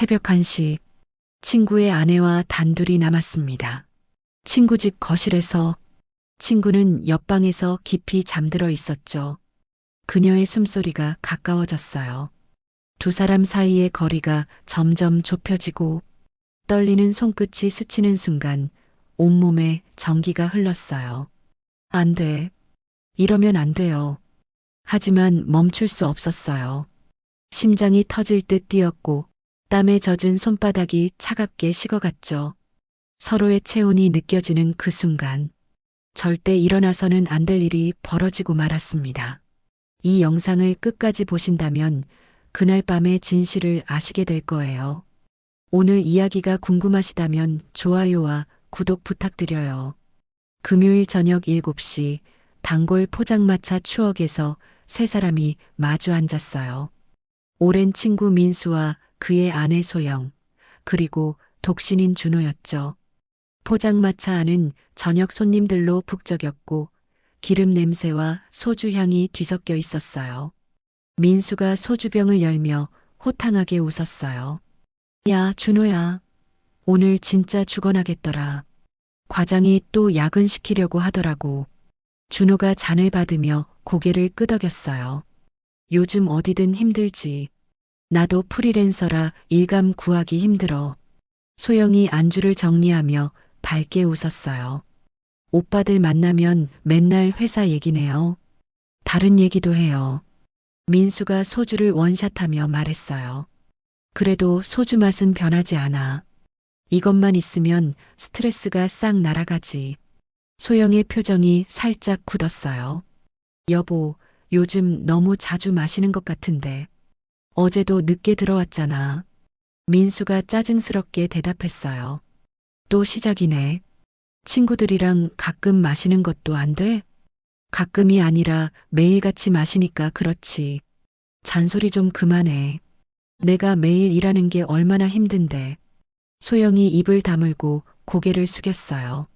새벽 1시 친구의 아내와 단둘이 남았습니다. 친구 집 거실에서 친구는 옆방에서 깊이 잠들어 있었죠. 그녀의 숨소리가 가까워졌어요. 두 사람 사이의 거리가 점점 좁혀지고 떨리는 손끝이 스치는 순간 온몸에 전기가 흘렀어요. 안 돼. 이러면 안 돼요. 하지만 멈출 수 없었어요. 심장이 터질 듯 뛰었고 땀에 젖은 손바닥이 차갑게 식어갔죠. 서로의 체온이 느껴지는 그 순간 절대 일어나서는 안 될 일이 벌어지고 말았습니다. 이 영상을 끝까지 보신다면 그날 밤의 진실을 아시게 될 거예요. 오늘 이야기가 궁금하시다면 좋아요와 구독 부탁드려요. 금요일 저녁 7시 단골 포장마차 추억에서 세 사람이 마주 앉았어요. 오랜 친구 민수와 그의 아내 소영, 그리고 독신인 준호였죠. 포장마차 안은 저녁 손님들로 북적였고 기름 냄새와 소주 향이 뒤섞여 있었어요. 민수가 소주병을 열며 호탕하게 웃었어요. 야, 준호야. 오늘 진짜 죽어나겠더라. 과장이 또 야근시키려고 하더라고. 준호가 잔을 받으며 고개를 끄덕였어요. 요즘 어디든 힘들지. 나도 프리랜서라 일감 구하기 힘들어. 소영이 안주를 정리하며 밝게 웃었어요. 오빠들 만나면 맨날 회사 얘기네요. 다른 얘기도 해요. 민수가 소주를 원샷하며 말했어요. 그래도 소주 맛은 변하지 않아. 이것만 있으면 스트레스가 싹 날아가지. 소영의 표정이 살짝 굳었어요. 여보, 요즘 너무 자주 마시는 것 같은데. 어제도 늦게 들어왔잖아. 민수가 짜증스럽게 대답했어요. 또 시작이네. 친구들이랑 가끔 마시는 것도 안 돼? 가끔이 아니라 매일같이 마시니까 그렇지. 잔소리 좀 그만해. 내가 매일 일하는 게 얼마나 힘든데. 소영이 입을 다물고 고개를 숙였어요.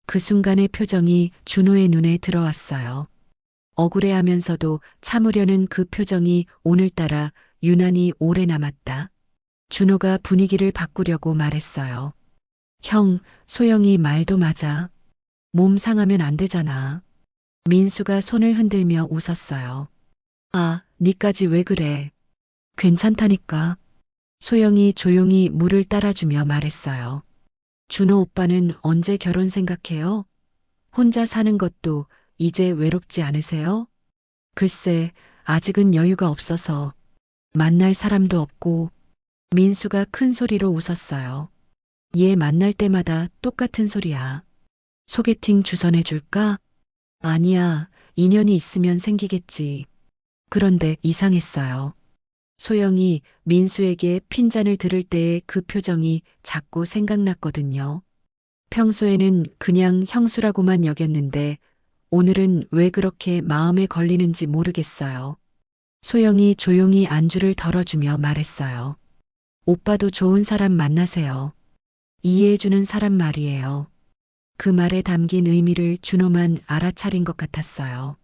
그 순간의 표정이 준호의 눈에 들어왔어요. 억울해하면서도 참으려는 그 표정이 오늘따라 유난히 오래 남았다. 준호가 분위기를 바꾸려고 말했어요. 형, 소영이 말도 맞아. 몸 상하면 안 되잖아. 민수가 손을 흔들며 웃었어요. 아, 니까지 왜 그래? 괜찮다니까. 소영이 조용히 물을 따라주며 말했어요. 준호 오빠는 언제 결혼 생각해요? 혼자 사는 것도 이제 외롭지 않으세요? 글쎄, 아직은 여유가 없어서 만날 사람도 없고. 민수가 큰 소리로 웃었어요. 얘 만날 때마다 똑같은 소리야. 소개팅 주선해 줄까? 아니야, 인연이 있으면 생기겠지. 그런데 이상했어요. 소영이 민수에게 핀잔을 들을 때의 그 표정이 자꾸 생각났거든요. 평소에는 그냥 형수라고만 여겼는데 오늘은 왜 그렇게 마음에 걸리는지 모르겠어요. 소영이 조용히 안주를 덜어주며 말했어요. 오빠도 좋은 사람 만나세요. 이해해주는 사람 말이에요. 그 말에 담긴 의미를 준호만 알아차린 것 같았어요.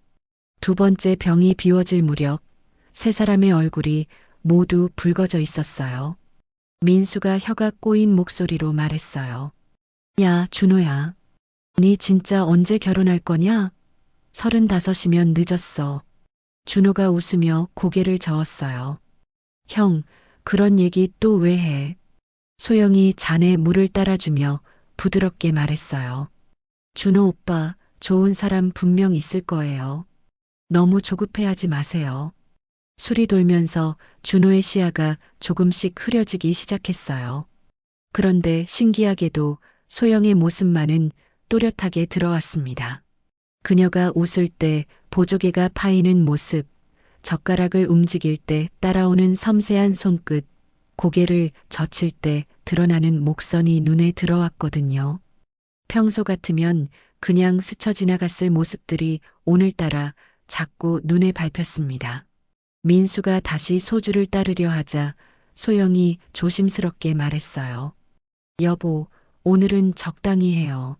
두 번째 병이 비워질 무렵 세 사람의 얼굴이 모두 붉어져 있었어요. 민수가 혀가 꼬인 목소리로 말했어요. 야, 준호야. 니 진짜 언제 결혼할 거냐? 35이면 늦었어. 준호가 웃으며 고개를 저었어요. 형, 그런 얘기 또 왜 해? 소영이 잔에 물을 따라주며 부드럽게 말했어요. 준호 오빠, 좋은 사람 분명 있을 거예요. 너무 조급해하지 마세요. 술이 돌면서 준호의 시야가 조금씩 흐려지기 시작했어요. 그런데 신기하게도 소영의 모습만은 또렷하게 들어왔습니다. 그녀가 웃을 때 보조개가 파이는 모습, 젓가락을 움직일 때 따라오는 섬세한 손끝, 고개를 젖힐 때 드러나는 목선이 눈에 들어왔거든요. 평소 같으면 그냥 스쳐 지나갔을 모습들이 오늘따라 자꾸 눈에 밟혔습니다. 민수가 다시 소주를 따르려 하자 소영이 조심스럽게 말했어요. 여보, 오늘은 적당히 해요.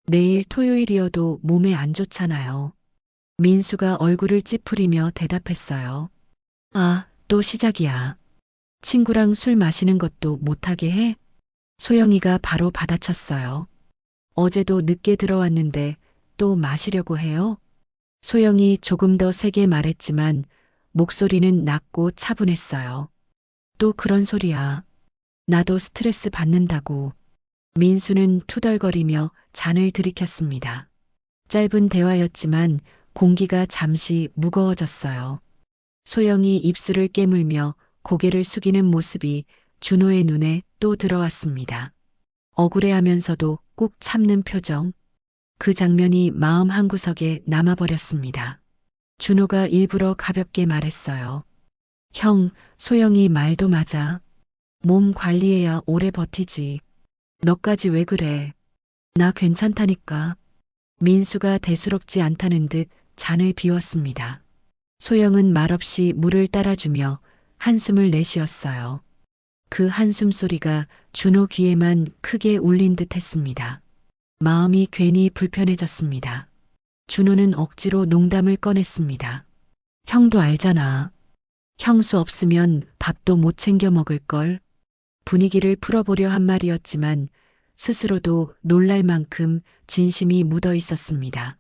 내일 토요일이어도 몸에 안 좋잖아요. 민수가 얼굴을 찌푸리며 대답했어요. 아, 또 시작이야. 친구랑 술 마시는 것도 못하게 해? 소영이가 바로 받아쳤어요. 어제도 늦게 들어왔는데 또 마시려고 해요? 소영이 조금 더 세게 말했지만 목소리는 낮고 차분했어요. 또 그런 소리야. 나도 스트레스 받는다고. 민수는 투덜거리며 잔을 들이켰습니다. 짧은 대화였지만 공기가 잠시 무거워졌어요. 소영이 입술을 깨물며 고개를 숙이는 모습이 준호의 눈에 또 들어왔습니다. 억울해하면서도 꾹 참는 표정. 그 장면이 마음 한구석에 남아버렸습니다. 준호가 일부러 가볍게 말했어요. 형, 소영이 말도 맞아. 몸 관리해야 오래 버티지. 너까지 왜 그래? 나 괜찮다니까. 민수가 대수롭지 않다는 듯 잔을 비웠습니다. 소영은 말없이 물을 따라주며 한숨을 내쉬었어요. 그 한숨 소리가 준호 귀에만 크게 울린 듯 했습니다. 마음이 괜히 불편해졌습니다. 준호는 억지로 농담을 꺼냈습니다. 형도 알잖아. 형수 없으면 밥도 못 챙겨 먹을걸. 분위기를 풀어보려 한 말이었지만 스스로도 놀랄 만큼 진심이 묻어 있었습니다.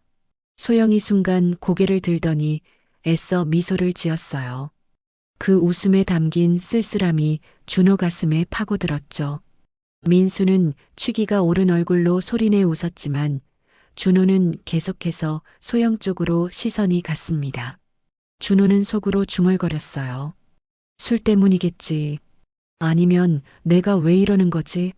소영이 순간 고개를 들더니 애써 미소를 지었어요. 그 웃음에 담긴 쓸쓸함이 준호 가슴에 파고들었죠. 민수는 취기가 오른 얼굴로 소리내 웃었지만 준호는 계속해서 소영 쪽으로 시선이 갔습니다. 준호는 속으로 중얼거렸어요. 술 때문이겠지. 아니면 내가 왜 이러는 거지?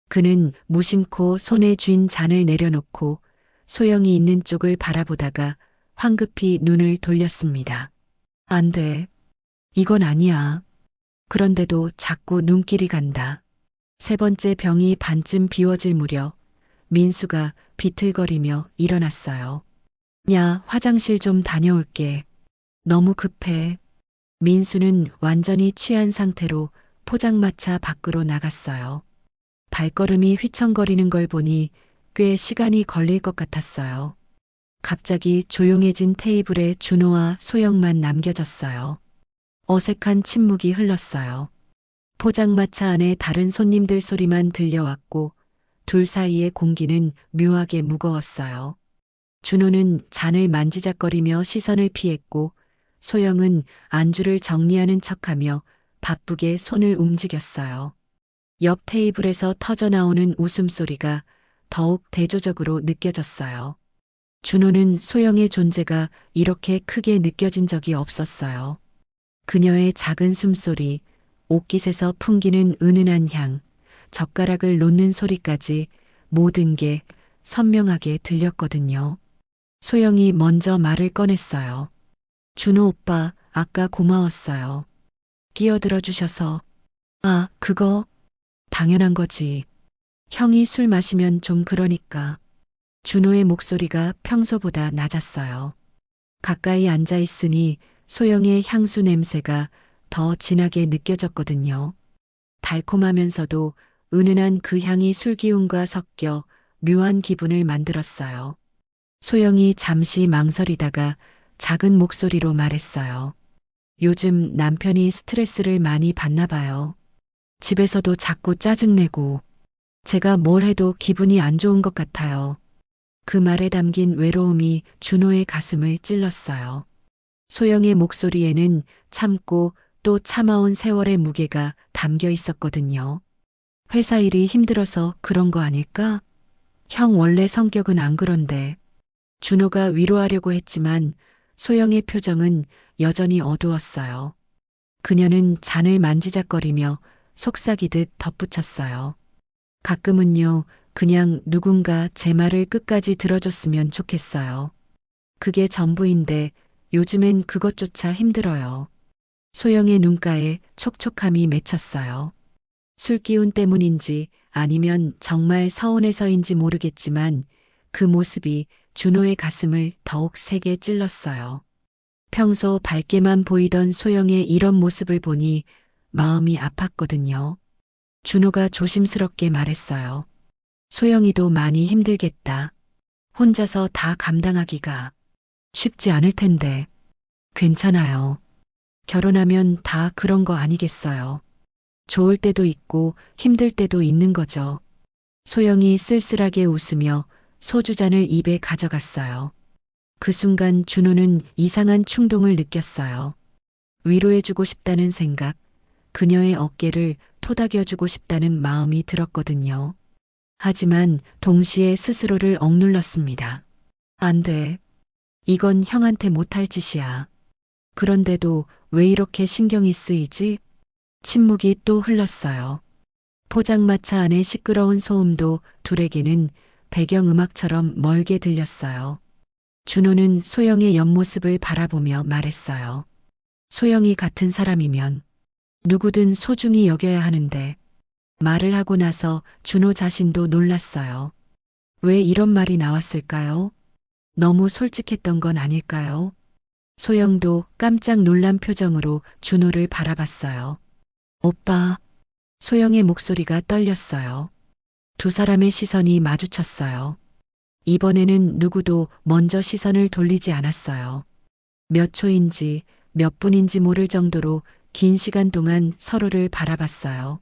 그는 무심코 손에 쥔 잔을 내려놓고 소영이 있는 쪽을 바라보다가 황급히 눈을 돌렸습니다. 안 돼. 이건 아니야. 그런데도 자꾸 눈길이 간다. 세 번째 병이 반쯤 비워질 무렵 민수가 비틀거리며 일어났어요. 야, 화장실 좀 다녀올게. 너무 급해. 민수는 완전히 취한 상태로 포장마차 밖으로 나갔어요. 발걸음이 휘청거리는 걸 보니 꽤 시간이 걸릴 것 같았어요. 갑자기 조용해진 테이블에 준호와 소영만 남겨졌어요. 어색한 침묵이 흘렀어요. 포장마차 안에 다른 손님들 소리만 들려왔고 둘 사이의 공기는 묘하게 무거웠어요. 준호는 잔을 만지작거리며 시선을 피했고 소영은 안주를 정리하는 척하며 바쁘게 손을 움직였어요. 옆 테이블에서 터져나오는 웃음소리가 더욱 대조적으로 느껴졌어요. 준호는 소영의 존재가 이렇게 크게 느껴진 적이 없었어요. 그녀의 작은 숨소리, 옷깃에서 풍기는 은은한 향, 젓가락을 놓는 소리까지 모든 게 선명하게 들렸거든요. 소영이 먼저 말을 꺼냈어요. 준호 오빠, 아까 고마웠어요. 끼어들어 주셔서. 아, 그거 당연한 거지. 형이 술 마시면 좀 그러니까. 준호의 목소리가 평소보다 낮았어요. 가까이 앉아 있으니 소영의 향수 냄새가 더 진하게 느껴졌거든요. 달콤하면서도 은은한 그 향이 술 기운과 섞여 묘한 기분을 만들었어요. 소영이 잠시 망설이다가 작은 목소리로 말했어요. 요즘 남편이 스트레스를 많이 받나 봐요. 집에서도 자꾸 짜증내고 제가 뭘 해도 기분이 안 좋은 것 같아요. 그 말에 담긴 외로움이 준호의 가슴을 찔렀어요. 소영의 목소리에는 참고 또 참아온 세월의 무게가 담겨 있었거든요. 회사 일이 힘들어서 그런 거 아닐까? 형 원래 성격은 안 그런데. 준호가 위로하려고 했지만 소영의 표정은 여전히 어두웠어요. 그녀는 잔을 만지작거리며 속삭이듯 덧붙였어요. 가끔은요, 그냥 누군가 제 말을 끝까지 들어줬으면 좋겠어요. 그게 전부인데 요즘엔 그것조차 힘들어요. 소영의 눈가에 촉촉함이 맺혔어요. 술기운 때문인지 아니면 정말 서운해서인지 모르겠지만 그 모습이 준호의 가슴을 더욱 세게 찔렀어요. 평소 밝게만 보이던 소영의 이런 모습을 보니 마음이 아팠거든요. 준호가 조심스럽게 말했어요. 소영이도 많이 힘들겠다. 혼자서 다 감당하기가 쉽지 않을 텐데. 괜찮아요. 결혼하면 다 그런 거 아니겠어요. 좋을 때도 있고 힘들 때도 있는 거죠. 소영이 쓸쓸하게 웃으며 소주잔을 입에 가져갔어요. 그 순간 준호는 이상한 충동을 느꼈어요. 위로해주고 싶다는 생각, 그녀의 어깨를 토닥여주고 싶다는 마음이 들었거든요. 하지만 동시에 스스로를 억눌렀습니다. 안 돼. 이건 형한테 못할 짓이야. 그런데도 왜 이렇게 신경이 쓰이지? 침묵이 또 흘렀어요. 포장마차 안의 시끄러운 소음도 둘에게는 배경음악처럼 멀게 들렸어요. 준호는 소영의 옆모습을 바라보며 말했어요. 소영이 같은 사람이면 누구든 소중히 여겨야 하는데. 말을 하고 나서 준호 자신도 놀랐어요. 왜 이런 말이 나왔을까요? 너무 솔직했던 건 아닐까요? 소영도 깜짝 놀란 표정으로 준호를 바라봤어요. 오빠. 소영의 목소리가 떨렸어요. 두 사람의 시선이 마주쳤어요. 이번에는 누구도 먼저 시선을 돌리지 않았어요. 몇 초인지 몇 분인지 모를 정도로 긴 시간 동안 서로를 바라봤어요.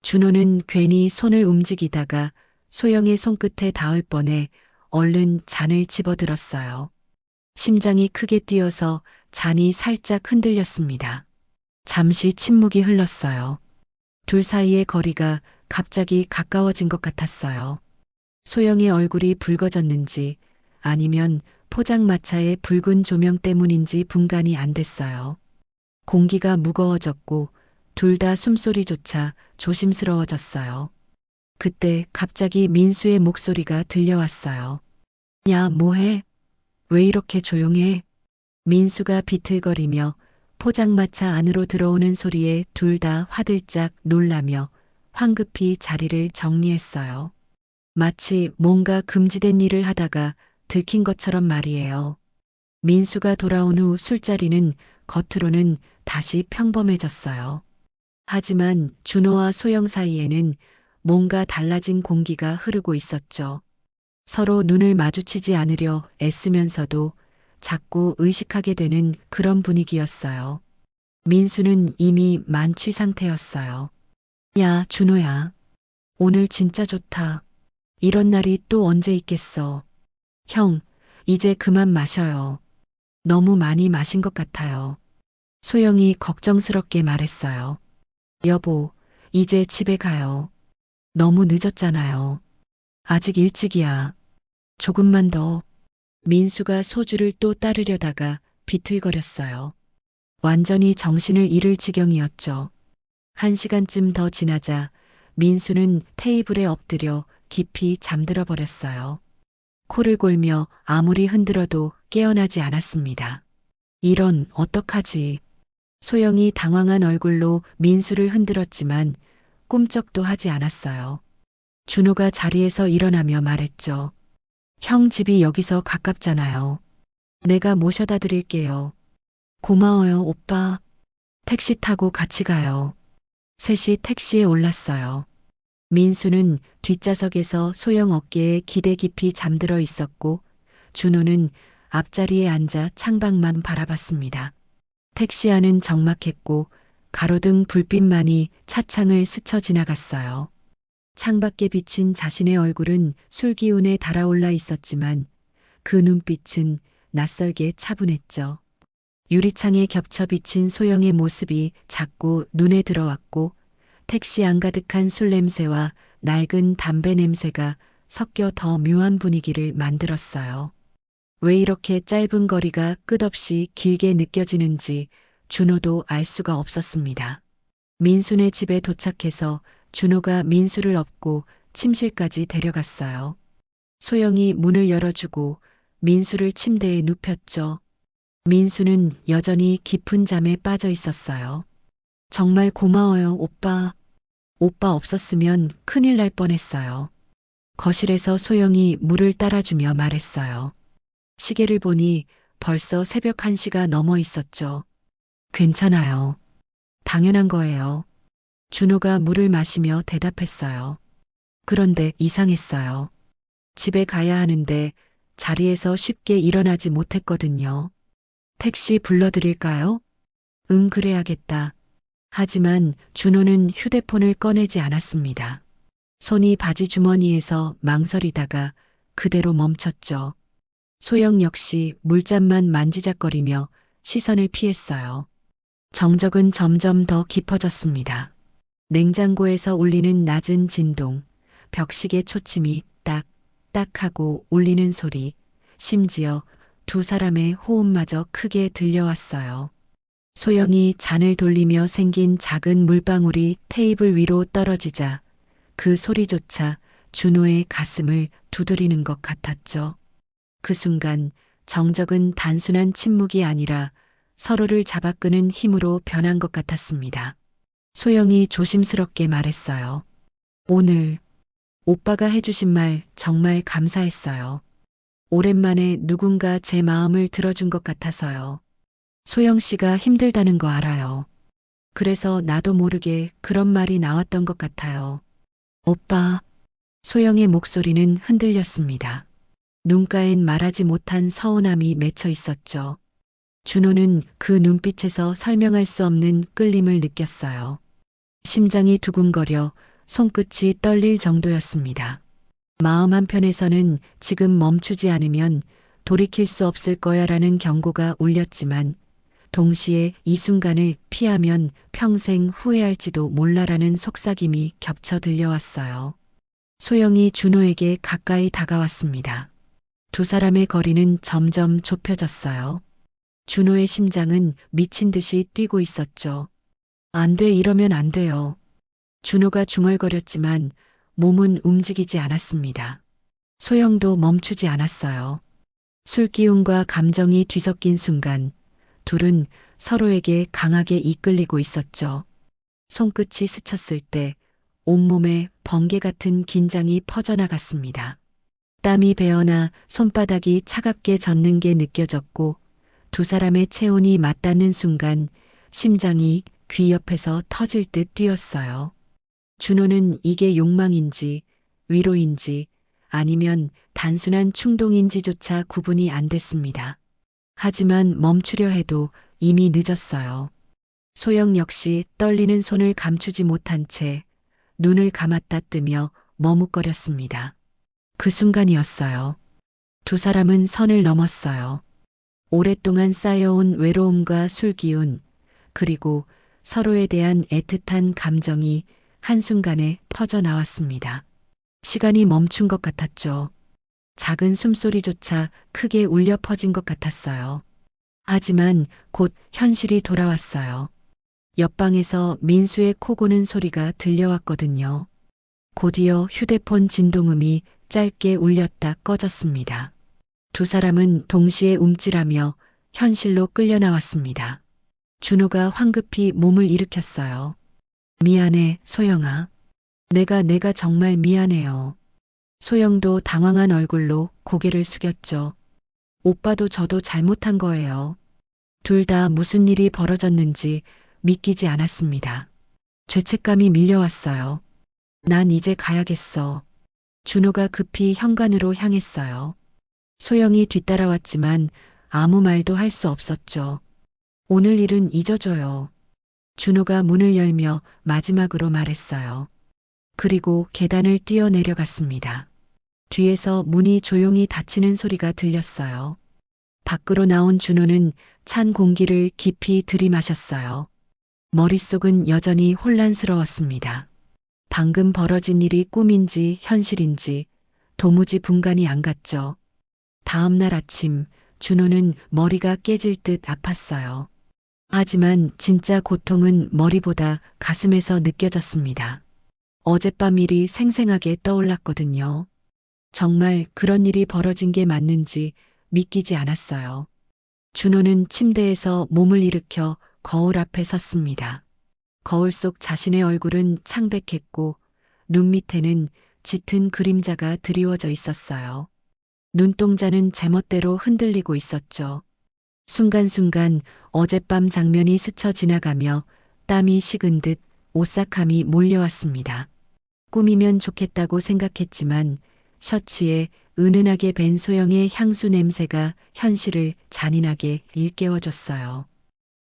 준호는 괜히 손을 움직이다가 소영의 손끝에 닿을 뻔해 얼른 잔을 집어들었어요. 심장이 크게 뛰어서 잔이 살짝 흔들렸습니다. 잠시 침묵이 흘렀어요. 둘 사이의 거리가 갑자기 가까워진 것 같았어요. 소영의 얼굴이 붉어졌는지 아니면 포장마차의 붉은 조명 때문인지 분간이 안 됐어요. 공기가 무거워졌고 둘 다 숨소리조차 조심스러워졌어요. 그때 갑자기 민수의 목소리가 들려왔어요. 야, 뭐해? 왜 이렇게 조용해? 민수가 비틀거리며 포장마차 안으로 들어오는 소리에 둘 다 화들짝 놀라며 황급히 자리를 정리했어요. 마치 뭔가 금지된 일을 하다가 들킨 것처럼 말이에요. 민수가 돌아온 후 술자리는 겉으로는 다시 평범해졌어요. 하지만 준호와 소영 사이에는 뭔가 달라진 공기가 흐르고 있었죠. 서로 눈을 마주치지 않으려 애쓰면서도 자꾸 의식하게 되는 그런 분위기였어요. 민수는 이미 만취 상태였어요. 야, 준호야. 오늘 진짜 좋다. 이런 날이 또 언제 있겠어. 형, 이제 그만 마셔요. 너무 많이 마신 것 같아요. 소영이 걱정스럽게 말했어요. 여보, 이제 집에 가요. 너무 늦었잖아요. 아직 일찍이야. 조금만 더. 민수가 소주를 또 따르려다가 비틀거렸어요. 완전히 정신을 잃을 지경이었죠. 1시간쯤 더 지나자 민수는 테이블에 엎드려 깊이 잠들어 버렸어요. 코를 골며 아무리 흔들어도 깨어나지 않았습니다. 이런, 어떡하지? 소영이 당황한 얼굴로 민수를 흔들었지만 꿈쩍도 하지 않았어요. 준호가 자리에서 일어나며 말했죠. 형 집이 여기서 가깝잖아요. 내가 모셔다 드릴게요. 고마워요, 오빠. 택시 타고 같이 가요. 셋이 택시에 올랐어요. 민수는 뒷좌석에서 소영 어깨에 기대 깊이 잠들어 있었고 준호는 앞자리에 앉아 창밖만 바라봤습니다. 택시 안은 적막했고 가로등 불빛만이 차창을 스쳐 지나갔어요. 창밖에 비친 자신의 얼굴은 술 기운에 달아올라 있었지만 그 눈빛은 낯설게 차분했죠. 유리창에 겹쳐 비친 소영의 모습이 자꾸 눈에 들어왔고 택시 안 가득한 술 냄새와 낡은 담배 냄새가 섞여 더 묘한 분위기를 만들었어요. 왜 이렇게 짧은 거리가 끝없이 길게 느껴지는지 준호도 알 수가 없었습니다. 민수네 집에 도착해서 준호가 민수를 업고 침실까지 데려갔어요. 소영이 문을 열어주고 민수를 침대에 눕혔죠. 민수는 여전히 깊은 잠에 빠져 있었어요. 정말 고마워요, 오빠. 오빠 없었으면 큰일 날 뻔했어요. 거실에서 소영이 물을 따라주며 말했어요. 시계를 보니 벌써 새벽 1시가 넘어 있었죠. 괜찮아요. 당연한 거예요. 준호가 물을 마시며 대답했어요. 그런데 이상했어요. 집에 가야 하는데 자리에서 쉽게 일어나지 못했거든요. 택시 불러드릴까요? 응, 그래야겠다. 하지만 준호는 휴대폰을 꺼내지 않았습니다. 손이 바지 주머니에서 망설이다가 그대로 멈췄죠. 소영 역시 물잔만 만지작거리며 시선을 피했어요. 정적은 점점 더 깊어졌습니다. 냉장고에서 울리는 낮은 진동, 벽시계 초침이 딱, 딱 하고 울리는 소리, 심지어 두 사람의 호흡마저 크게 들려왔어요. 소영이 잔을 돌리며 생긴 작은 물방울이 테이블 위로 떨어지자 그 소리조차 준호의 가슴을 두드리는 것 같았죠. 그 순간 정적은 단순한 침묵이 아니라 서로를 잡아끄는 힘으로 변한 것 같았습니다. 소영이 조심스럽게 말했어요. 오늘 오빠가 해주신 말 정말 감사했어요. 오랜만에 누군가 제 마음을 들어준 것 같아서요. 소영 씨가 힘들다는 거 알아요. 그래서 나도 모르게 그런 말이 나왔던 것 같아요. 오빠, 소영의 목소리는 흔들렸습니다. 눈가엔 말하지 못한 서운함이 맺혀 있었죠. 준호는 그 눈빛에서 설명할 수 없는 끌림을 느꼈어요. 심장이 두근거려 손끝이 떨릴 정도였습니다. 마음 한편에서는 지금 멈추지 않으면 돌이킬 수 없을 거야라는 경고가 울렸지만 동시에 이 순간을 피하면 평생 후회할지도 몰라라는 속삭임이 겹쳐 들려왔어요. 소영이 준호에게 가까이 다가왔습니다. 두 사람의 거리는 점점 좁혀졌어요. 준호의 심장은 미친 듯이 뛰고 있었죠. 안 돼, 이러면 안 돼요. 준호가 중얼거렸지만 몸은 움직이지 않았습니다. 소영도 멈추지 않았어요. 술기운과 감정이 뒤섞인 순간 둘은 서로에게 강하게 이끌리고 있었죠. 손끝이 스쳤을 때 온몸에 번개 같은 긴장이 퍼져나갔습니다. 땀이 배어나 손바닥이 차갑게 젖는 게 느껴졌고 두 사람의 체온이 맞닿는 순간 심장이 귀 옆에서 터질 듯 뛰었어요. 준호는 이게 욕망인지 위로인지 아니면 단순한 충동인지조차 구분이 안 됐습니다. 하지만 멈추려 해도 이미 늦었어요. 소영 역시 떨리는 손을 감추지 못한 채 눈을 감았다 뜨며 머뭇거렸습니다. 그 순간이었어요. 두 사람은 선을 넘었어요. 오랫동안 쌓여온 외로움과 술기운, 그리고 서로에 대한 애틋한 감정이 한순간에 퍼져나왔습니다. 시간이 멈춘 것 같았죠. 작은 숨소리조차 크게 울려 퍼진 것 같았어요. 하지만 곧 현실이 돌아왔어요. 옆방에서 민수의 코 고는 소리가 들려왔거든요. 곧이어 휴대폰 진동음이 짧게 울렸다 꺼졌습니다. 두 사람은 동시에 움찔하며 현실로 끌려 나왔습니다. 준호가 황급히 몸을 일으켰어요. 미안해, 소영아. 내가 정말 미안해요. 소영도 당황한 얼굴로 고개를 숙였죠. 오빠도 저도 잘못한 거예요. 둘 다 무슨 일이 벌어졌는지 믿기지 않았습니다. 죄책감이 밀려왔어요. 난 이제 가야겠어. 준호가 급히 현관으로 향했어요. 소영이 뒤따라왔지만 아무 말도 할 수 없었죠. 오늘 일은 잊어줘요. 준호가 문을 열며 마지막으로 말했어요. 그리고 계단을 뛰어내려갔습니다. 뒤에서 문이 조용히 닫히는 소리가 들렸어요. 밖으로 나온 준호는 찬 공기를 깊이 들이마셨어요. 머릿속은 여전히 혼란스러웠습니다. 방금 벌어진 일이 꿈인지 현실인지 도무지 분간이 안 갔죠. 다음 날 아침 준호는 머리가 깨질 듯 아팠어요. 하지만 진짜 고통은 머리보다 가슴에서 느껴졌습니다. 어젯밤 일이 생생하게 떠올랐거든요. 정말 그런 일이 벌어진 게 맞는지 믿기지 않았어요. 준호는 침대에서 몸을 일으켜 거울 앞에 섰습니다. 거울 속 자신의 얼굴은 창백했고 눈 밑에는 짙은 그림자가 드리워져 있었어요. 눈동자는 제멋대로 흔들리고 있었죠. 순간순간 어젯밤 장면이 스쳐 지나가며 땀이 식은 듯 오싹함이 몰려왔습니다. 꿈이면 좋겠다고 생각했지만 셔츠에 은은하게 밴 소영의 향수 냄새가 현실을 잔인하게 일깨워줬어요.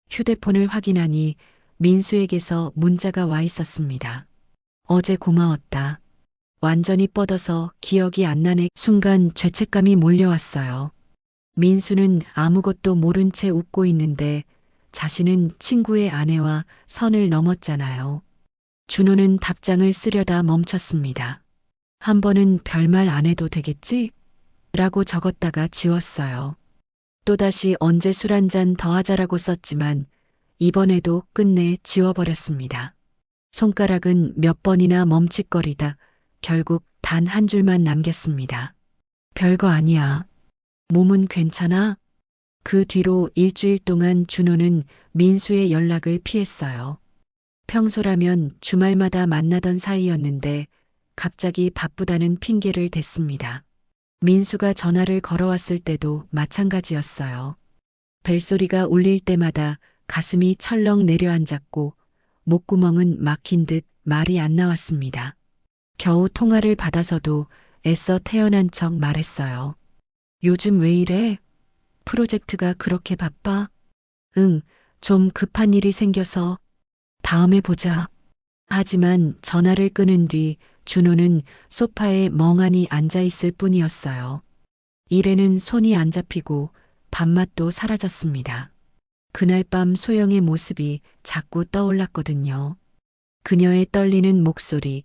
휴대폰을 확인하니 민수에게서 문자가 와 있었습니다. 어제 고마웠다. 완전히 뻗어서 기억이 안 나네. 순간 죄책감이 몰려왔어요. 민수는 아무것도 모른 채 웃고 있는데 자신은 친구의 아내와 선을 넘었잖아요. 준호는 답장을 쓰려다 멈췄습니다. 한 번은 별말 안 해도 되겠지? 라고 적었다가 지웠어요. 또다시 언제 술 한 잔 더 하자라고 썼지만 이번에도 끝내 지워버렸습니다. 손가락은 몇 번이나 멈칫거리다 결국 단 한 줄만 남겼습니다. 별거 아니야. 몸은 괜찮아? 그 뒤로 일주일 동안 준호는 민수의 연락을 피했어요. 평소라면 주말마다 만나던 사이였는데 갑자기 바쁘다는 핑계를 댔습니다. 민수가 전화를 걸어왔을 때도 마찬가지였어요. 벨소리가 울릴 때마다 가슴이 철렁 내려앉았고 목구멍은 막힌 듯 말이 안 나왔습니다. 겨우 통화를 받아서도 애써 태어난 척 말했어요. 요즘 왜 이래? 프로젝트가 그렇게 바빠? 응, 좀 급한 일이 생겨서 다음에 보자. 하지만 전화를 끊은 뒤 준호는 소파에 멍하니 앉아 있을 뿐이었어요. 일에는 손이 안 잡히고 밥맛도 사라졌습니다. 그날 밤 소영의 모습이 자꾸 떠올랐거든요. 그녀의 떨리는 목소리,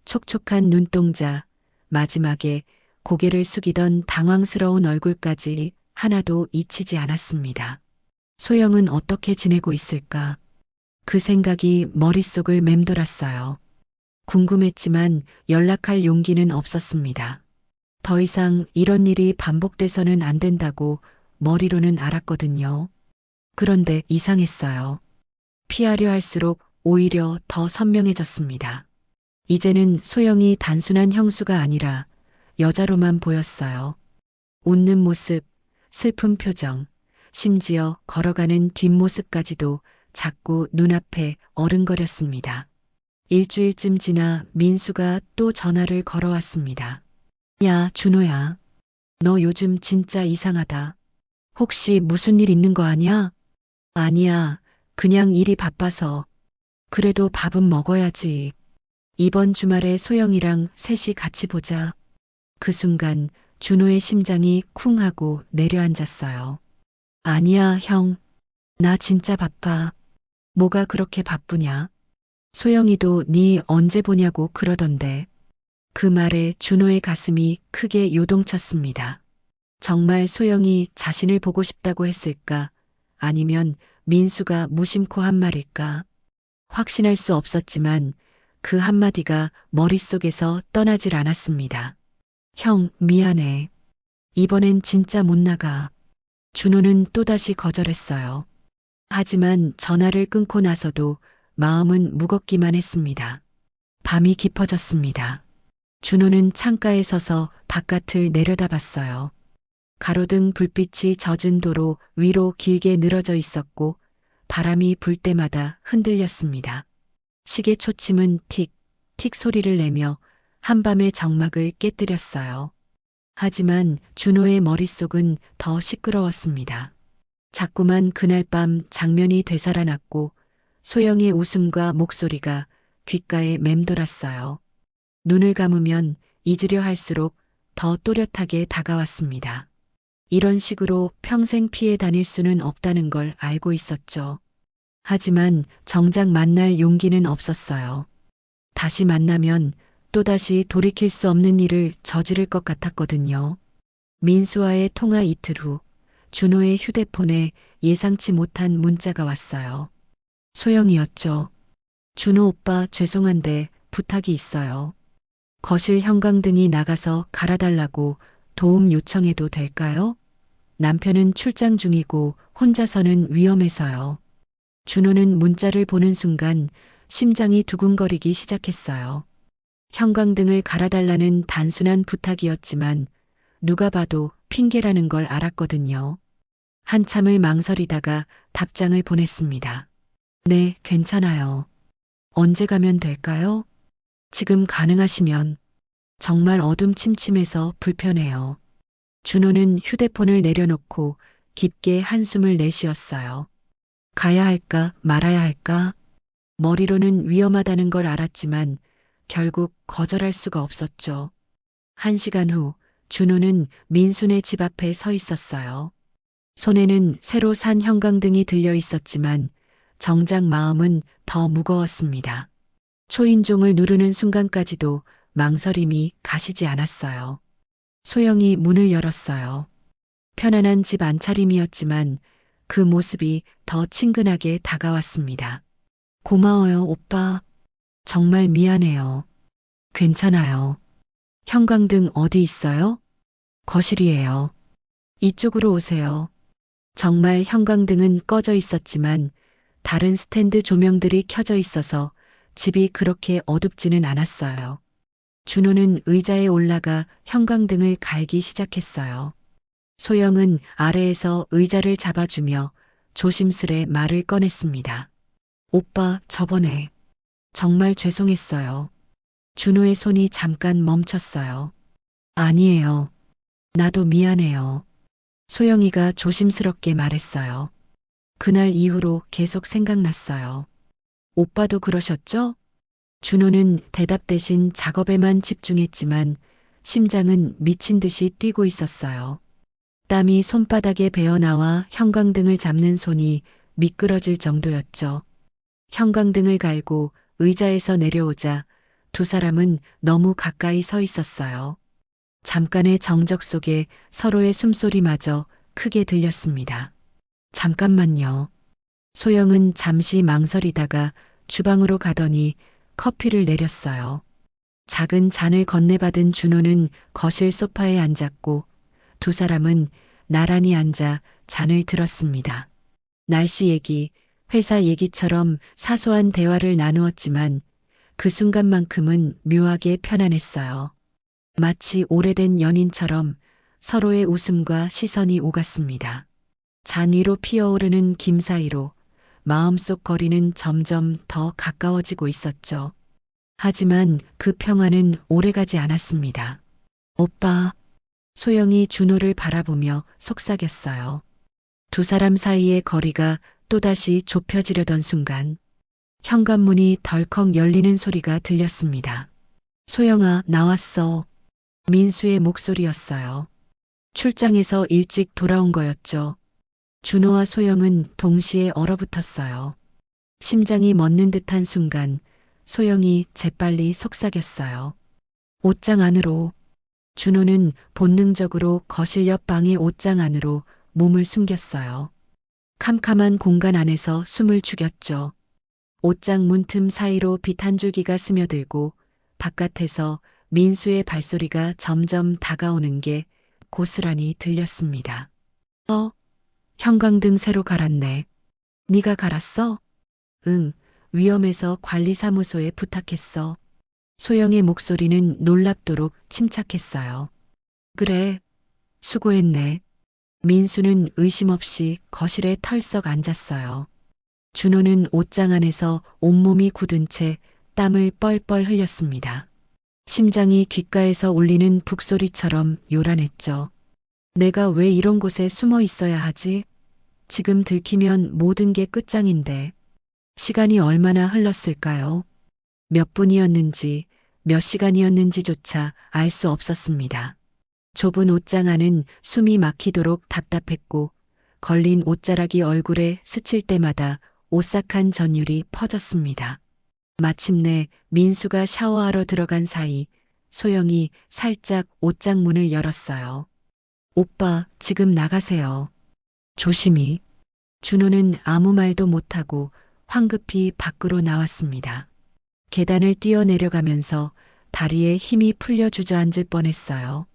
촉촉한 눈동자, 마지막에 고개를 숙이던 당황스러운 얼굴까지 하나도 잊히지 않았습니다. 소영은 어떻게 지내고 있을까? 그 생각이 머릿속을 맴돌았어요. 궁금했지만 연락할 용기는 없었습니다. 더 이상 이런 일이 반복돼서는 안 된다고 머리로는 알았거든요. 그런데 이상했어요. 피하려 할수록 오히려 더 선명해졌습니다. 이제는 소영이 단순한 형수가 아니라 여자로만 보였어요. 웃는 모습, 슬픈 표정, 심지어 걸어가는 뒷모습까지도 자꾸 눈앞에 어른거렸습니다. 일주일쯤 지나 민수가 또 전화를 걸어왔습니다. 야, 준호야. 너 요즘 진짜 이상하다. 혹시 무슨 일 있는 거 아니야? 아니야. 그냥 일이 바빠서. 그래도 밥은 먹어야지. 이번 주말에 소영이랑 셋이 같이 보자. 그 순간 준호의 심장이 쿵 하고 내려앉았어요. 아니야, 형. 나 진짜 바빠. 뭐가 그렇게 바쁘냐? 소영이도 네 언제 보냐고 그러던데. 그 말에 준호의 가슴이 크게 요동쳤습니다. 정말 소영이 자신을 보고 싶다고 했을까? 아니면 민수가 무심코 한 말일까? 확신할 수 없었지만 그 한마디가 머릿속에서 떠나질 않았습니다. 형, 미안해. 이번엔 진짜 못 나가. 준호는 또다시 거절했어요. 하지만 전화를 끊고 나서도 마음은 무겁기만 했습니다. 밤이 깊어졌습니다. 준호는 창가에 서서 바깥을 내려다봤어요. 가로등 불빛이 젖은 도로 위로 길게 늘어져 있었고 바람이 불 때마다 흔들렸습니다. 시계 초침은 틱, 틱 소리를 내며 한밤의 정막을 깨뜨렸어요. 하지만 준호의 머릿속은 더 시끄러웠습니다. 자꾸만 그날 밤 장면이 되살아났고 소영의 웃음과 목소리가 귓가에 맴돌았어요. 눈을 감으면 잊으려 할수록 더 또렷하게 다가왔습니다. 이런 식으로 평생 피해 다닐 수는 없다는 걸 알고 있었죠. 하지만 정작 만날 용기는 없었어요. 다시 만나면 또다시 돌이킬 수 없는 일을 저지를 것 같았거든요. 민수와의 통화 이틀 후 준호의 휴대폰에 예상치 못한 문자가 왔어요. 소영이었죠. 준호 오빠 죄송한데 부탁이 있어요. 거실 형광등이 나가서 갈아달라고 도움 요청해도 될까요? 남편은 출장 중이고 혼자서는 위험해서요. 준호는 문자를 보는 순간 심장이 두근거리기 시작했어요. 형광등을 갈아달라는 단순한 부탁이었지만 누가 봐도 핑계라는 걸 알았거든요. 한참을 망설이다가 답장을 보냈습니다. 네, 괜찮아요. 언제 가면 될까요? 지금 가능하시면. 정말 어둠 침침해서 불편해요. 준호는 휴대폰을 내려놓고 깊게 한숨을 내쉬었어요. 가야 할까 말아야 할까? 머리로는 위험하다는 걸 알았지만 결국 거절할 수가 없었죠. 1시간 후 준호는 민수네 집 앞에 서 있었어요. 손에는 새로 산 형광등이 들려 있었지만 정작 마음은 더 무거웠습니다. 초인종을 누르는 순간까지도 망설임이 가시지 않았어요. 소영이 문을 열었어요. 편안한 집 안차림이었지만 그 모습이 더 친근하게 다가왔습니다. 고마워요, 오빠. 정말 미안해요. 괜찮아요. 형광등 어디 있어요? 거실이에요. 이쪽으로 오세요. 정말 형광등은 꺼져 있었지만 다른 스탠드 조명들이 켜져 있어서 집이 그렇게 어둡지는 않았어요. 준호는 의자에 올라가 형광등을 갈기 시작했어요. 소영은 아래에서 의자를 잡아주며 조심스레 말을 꺼냈습니다. 오빠, 저번에 정말 죄송했어요. 준호의 손이 잠깐 멈췄어요. 아니에요. 나도 미안해요. 소영이가 조심스럽게 말했어요. 그날 이후로 계속 생각났어요. 오빠도 그러셨죠? 준호는 대답 대신 작업에만 집중했지만 심장은 미친 듯이 뛰고 있었어요. 땀이 손바닥에 배어나와 형광등을 잡는 손이 미끄러질 정도였죠. 형광등을 갈고 의자에서 내려오자 두 사람은 너무 가까이 서 있었어요. 잠깐의 정적 속에 서로의 숨소리마저 크게 들렸습니다. 잠깐만요. 소영은 잠시 망설이다가 주방으로 가더니 커피를 내렸어요. 작은 잔을 건네받은 준호는 거실 소파에 앉았고 두 사람은 나란히 앉아 잔을 들었습니다. 날씨 얘기, 회사 얘기처럼 사소한 대화를 나누었지만 그 순간만큼은 묘하게 편안했어요. 마치 오래된 연인처럼 서로의 웃음과 시선이 오갔습니다. 잔 위로 피어오르는 김 사이로 마음속 거리는 점점 더 가까워지고 있었죠. 하지만 그 평화는 오래가지 않았습니다. 오빠, 소영이 준호를 바라보며 속삭였어요. 두 사람 사이의 거리가 또다시 좁혀지려던 순간 현관문이 덜컥 열리는 소리가 들렸습니다. 소영아, 나왔어. 민수의 목소리였어요. 출장에서 일찍 돌아온 거였죠. 준호와 소영은 동시에 얼어붙었어요. 심장이 멎는 듯한 순간 소영이 재빨리 속삭였어요. 옷장 안으로. 준호는 본능적으로 거실 옆 방의 옷장 안으로 몸을 숨겼어요. 캄캄한 공간 안에서 숨을 죽였죠. 옷장 문틈 사이로 빛 한 줄기가 스며들고 바깥에서 민수의 발소리가 점점 다가오는 게 고스란히 들렸습니다. 형광등 새로 갈았네. 네가 갈았어? 응, 위험해서 관리사무소에 부탁했어. 소영의 목소리는 놀랍도록 침착했어요. 그래, 수고했네. 민수는 의심 없이 거실에 털썩 앉았어요. 준호는 옷장 안에서 온몸이 굳은 채 땀을 뻘뻘 흘렸습니다. 심장이 귓가에서 울리는 북소리처럼 요란했죠. 내가 왜 이런 곳에 숨어 있어야 하지? 지금 들키면 모든 게 끝장인데. 시간이 얼마나 흘렀을까요? 몇 분이었는지, 몇 시간이었는지조차 알 수 없었습니다. 좁은 옷장 안은 숨이 막히도록 답답했고, 걸린 옷자락이 얼굴에 스칠 때마다 오싹한 전율이 퍼졌습니다. 마침내 민수가 샤워하러 들어간 사이 소영이 살짝 옷장 문을 열었어요. 오빠, 지금 나가세요. 조심히. 준호는 아무 말도 못하고 황급히 밖으로 나왔습니다. 계단을 뛰어내려가면서 다리에 힘이 풀려 주저앉을 뻔했어요.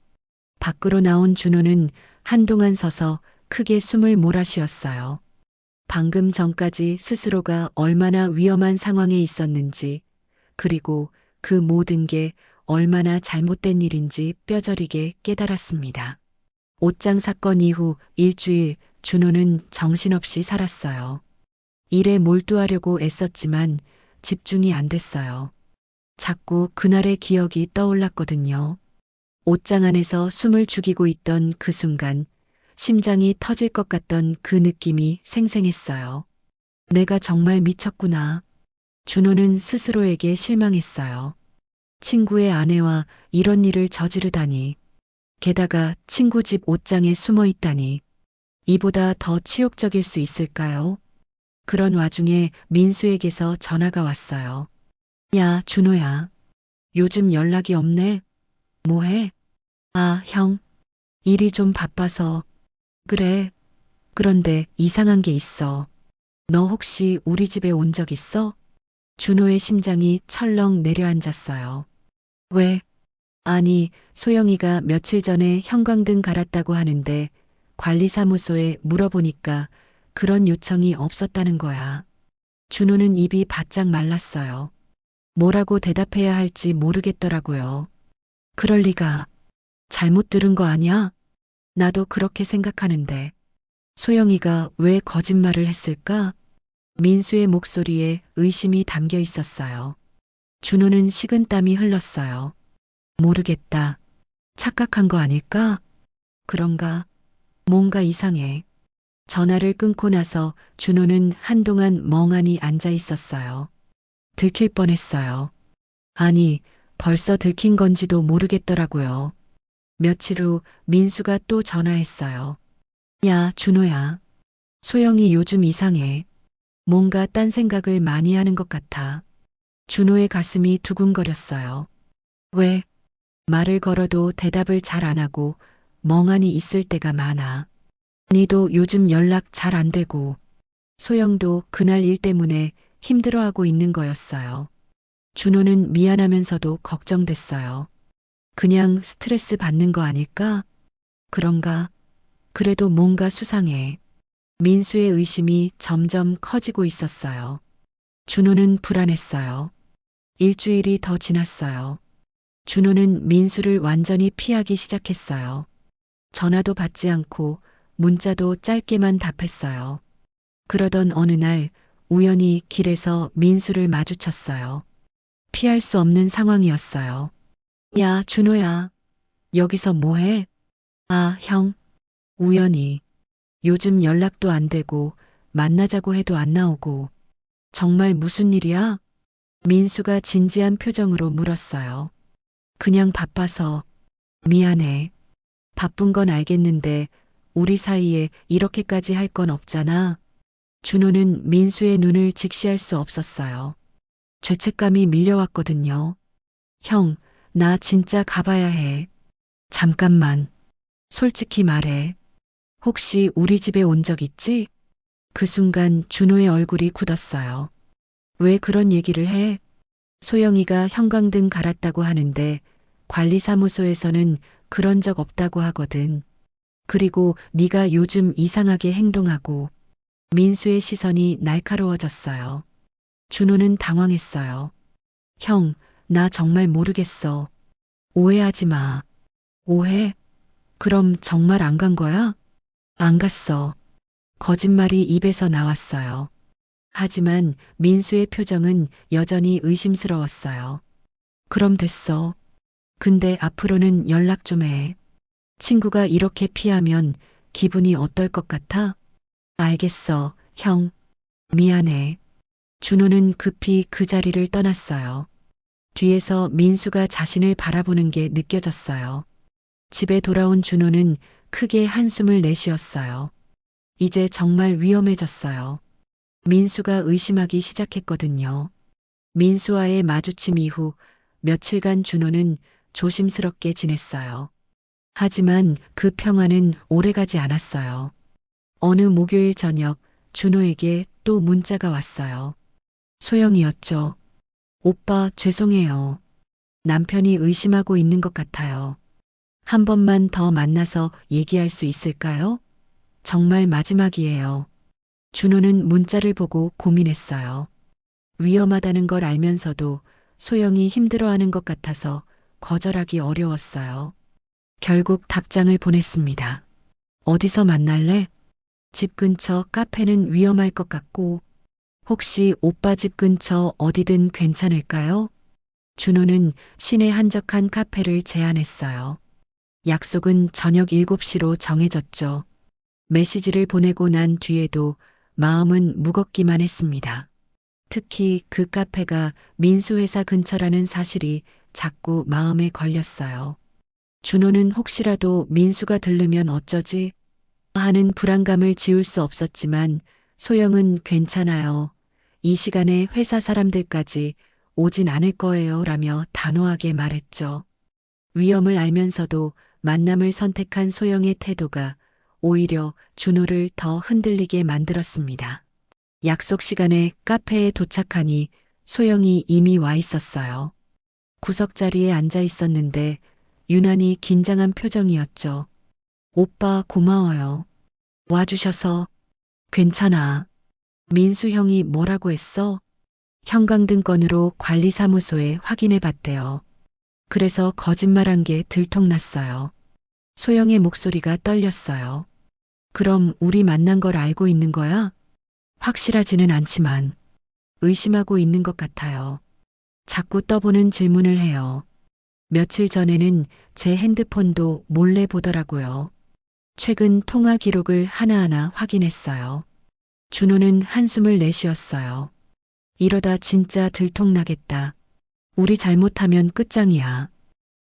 밖으로 나온 준호는 한동안 서서 크게 숨을 몰아쉬었어요. 방금 전까지 스스로가 얼마나 위험한 상황에 있었는지, 그리고 그 모든 게 얼마나 잘못된 일인지 뼈저리게 깨달았습니다. 옷장 사건 이후 일주일 준호는 정신없이 살았어요. 일에 몰두하려고 애썼지만 집중이 안 됐어요. 자꾸 그날의 기억이 떠올랐거든요. 옷장 안에서 숨을 죽이고 있던 그 순간 심장이 터질 것 같던 그 느낌이 생생했어요. 내가 정말 미쳤구나. 준호는 스스로에게 실망했어요. 친구의 아내와 이런 일을 저지르다니. 게다가 친구 집 옷장에 숨어 있다니. 이보다 더 치욕적일 수 있을까요? 그런 와중에 민수에게서 전화가 왔어요. 야, 준호야. 요즘 연락이 없네. 뭐해? 아, 형. 일이 좀 바빠서. 그래. 그런데 이상한 게 있어. 너 혹시 우리 집에 온 적 있어? 준호의 심장이 철렁 내려앉았어요. 왜? 아니, 소영이가 며칠 전에 형광등 갈았다고 하는데 관리사무소에 물어보니까 그런 요청이 없었다는 거야. 준호는 입이 바짝 말랐어요. 뭐라고 대답해야 할지 모르겠더라고요. 그럴 리가. 잘못 들은 거 아니야? 나도 그렇게 생각하는데. 소영이가 왜 거짓말을 했을까? 민수의 목소리에 의심이 담겨 있었어요. 준호는 식은땀이 흘렀어요. 모르겠다. 착각한 거 아닐까? 그런가? 뭔가 이상해. 전화를 끊고 나서 준호는 한동안 멍하니 앉아 있었어요. 들킬 뻔했어요. 아니, 벌써 들킨 건지도 모르겠더라고요. 며칠 후 민수가 또 전화했어요. 야, 준호야. 소영이 요즘 이상해. 뭔가 딴 생각을 많이 하는 것 같아. 준호의 가슴이 두근거렸어요. 왜? 말을 걸어도 대답을 잘 안 하고 멍하니 있을 때가 많아. 니도 요즘 연락 잘 안 되고 소영도 그날 일 때문에 힘들어하고 있는 거였어요. 준호는 미안하면서도 걱정됐어요. 그냥 스트레스 받는 거 아닐까? 그런가? 그래도 뭔가 수상해. 민수의 의심이 점점 커지고 있었어요. 준호는 불안했어요. 일주일이 더 지났어요. 준호는 민수를 완전히 피하기 시작했어요. 전화도 받지 않고 문자도 짧게만 답했어요. 그러던 어느 날 우연히 길에서 민수를 마주쳤어요. 피할 수 없는 상황이었어요. 야, 준호야. 여기서 뭐해? 아, 형. 우연히. 요즘 연락도 안 되고 만나자고 해도 안 나오고. 정말 무슨 일이야? 민수가 진지한 표정으로 물었어요. 그냥 바빠서. 미안해. 바쁜 건 알겠는데 우리 사이에 이렇게까지 할 건 없잖아. 준호는 민수의 눈을 직시할 수 없었어요. 죄책감이 밀려왔거든요. 형, 나 진짜 가봐야 해. 잠깐만. 솔직히 말해. 혹시 우리 집에 온 적 있지? 그 순간 준호의 얼굴이 굳었어요. 왜 그런 얘기를 해? 소영이가 형광등 갈았다고 하는데 관리사무소에서는 그런 적 없다고 하거든. 그리고 네가 요즘 이상하게 행동하고. 민수의 시선이 날카로워졌어요. 준호는 당황했어요. 형, 나 정말 모르겠어. 오해하지 마. 오해? 그럼 정말 안 간 거야? 안 갔어. 거짓말이 입에서 나왔어요. 하지만 민수의 표정은 여전히 의심스러웠어요. 그럼 됐어. 근데 앞으로는 연락 좀 해. 친구가 이렇게 피하면 기분이 어떨 것 같아? 알겠어, 형. 미안해. 준호는 급히 그 자리를 떠났어요. 뒤에서 민수가 자신을 바라보는 게 느껴졌어요. 집에 돌아온 준호는 크게 한숨을 내쉬었어요. 이제 정말 위험해졌어요. 민수가 의심하기 시작했거든요. 민수와의 마주침 이후 며칠간 준호는 조심스럽게 지냈어요. 하지만 그 평화는 오래가지 않았어요. 어느 목요일 저녁 준호에게 또 문자가 왔어요. 소영이었죠. 오빠 죄송해요. 남편이 의심하고 있는 것 같아요. 한 번만 더 만나서 얘기할 수 있을까요? 정말 마지막이에요. 준호는 문자를 보고 고민했어요. 위험하다는 걸 알면서도 소영이 힘들어하는 것 같아서 거절하기 어려웠어요. 결국 답장을 보냈습니다. 어디서 만날래? 집 근처 카페는 위험할 것 같고, 혹시 오빠 집 근처 어디든 괜찮을까요? 준호는 시내 한적한 카페를 제안했어요. 약속은 저녁 7시로 정해졌죠. 메시지를 보내고 난 뒤에도 마음은 무겁기만 했습니다. 특히 그 카페가 민수 회사 근처라는 사실이 자꾸 마음에 걸렸어요. 준호는 혹시라도 민수가 들르면 어쩌지 하는 불안감을 지울 수 없었지만 소영은 괜찮아요. 이 시간에 회사 사람들까지 오진 않을 거예요 라며 단호하게 말했죠. 위험을 알면서도 만남을 선택한 소영의 태도가 오히려 준호를 더 흔들리게 만들었습니다. 약속 시간에 카페에 도착하니 소영이 이미 와 있었어요. 구석자리에 앉아 있었는데 유난히 긴장한 표정이었죠. 오빠 고마워요. 와주셔서. 괜찮아. 민수 형이 뭐라고 했어? 형광등권으로 관리사무소에 확인해 봤대요. 그래서 거짓말한 게 들통났어요. 소영의 목소리가 떨렸어요. 그럼 우리 만난 걸 알고 있는 거야? 확실하지는 않지만 의심하고 있는 것 같아요. 자꾸 떠보는 질문을 해요. 며칠 전에는 제 핸드폰도 몰래 보더라고요. 최근 통화 기록을 하나하나 확인했어요. 준호는 한숨을 내쉬었어요. 이러다 진짜 들통나겠다. 우리 잘못하면 끝장이야.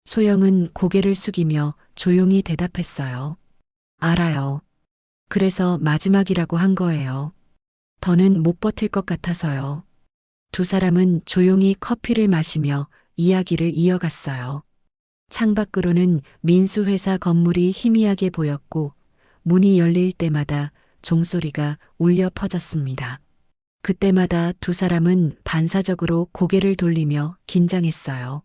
소영은 고개를 숙이며 조용히 대답했어요. 알아요. 그래서 마지막이라고 한 거예요. 더는 못 버틸 것 같아서요. 두 사람은 조용히 커피를 마시며 이야기를 이어갔어요. 창밖으로는 민수 회사 건물이 희미하게 보였고 문이 열릴 때마다 종소리가 울려 퍼졌습니다. 그때마다 두 사람은 반사적으로 고개를 돌리며 긴장했어요.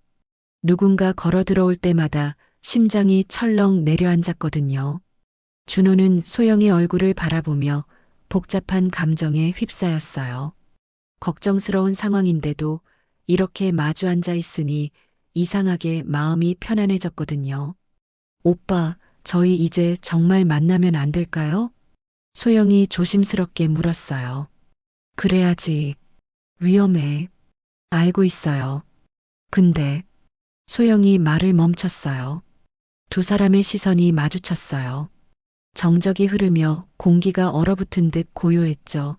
누군가 걸어 들어올 때마다 심장이 철렁 내려앉았거든요. 준호는 소영의 얼굴을 바라보며 복잡한 감정에 휩싸였어요. 걱정스러운 상황인데도 이렇게 마주 앉아 있으니 이상하게 마음이 편안해졌거든요. 오빠, 저희 이제 정말 만나면 안 될까요? 소영이 조심스럽게 물었어요. 그래야지. 위험해. 알고 있어요. 근데 소영이 말을 멈췄어요. 두 사람의 시선이 마주쳤어요. 정적이 흐르며 공기가 얼어붙은 듯 고요했죠.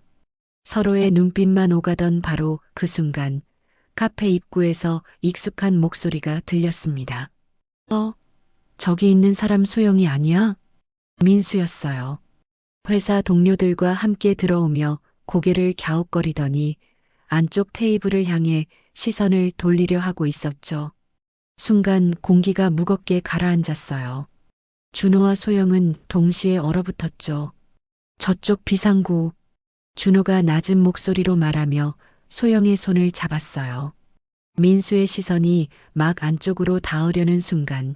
서로의 눈빛만 오가던 바로 그 순간 카페 입구에서 익숙한 목소리가 들렸습니다. 저기 있는 사람 소영이 아니야? 민수였어요. 회사 동료들과 함께 들어오며 고개를 갸웃거리더니 안쪽 테이블을 향해 시선을 돌리려 하고 있었죠. 순간 공기가 무겁게 가라앉았어요. 준호와 소영은 동시에 얼어붙었죠. 저쪽 비상구. 준호가 낮은 목소리로 말하며 소영의 손을 잡았어요. 민수의 시선이 막 안쪽으로 닿으려는 순간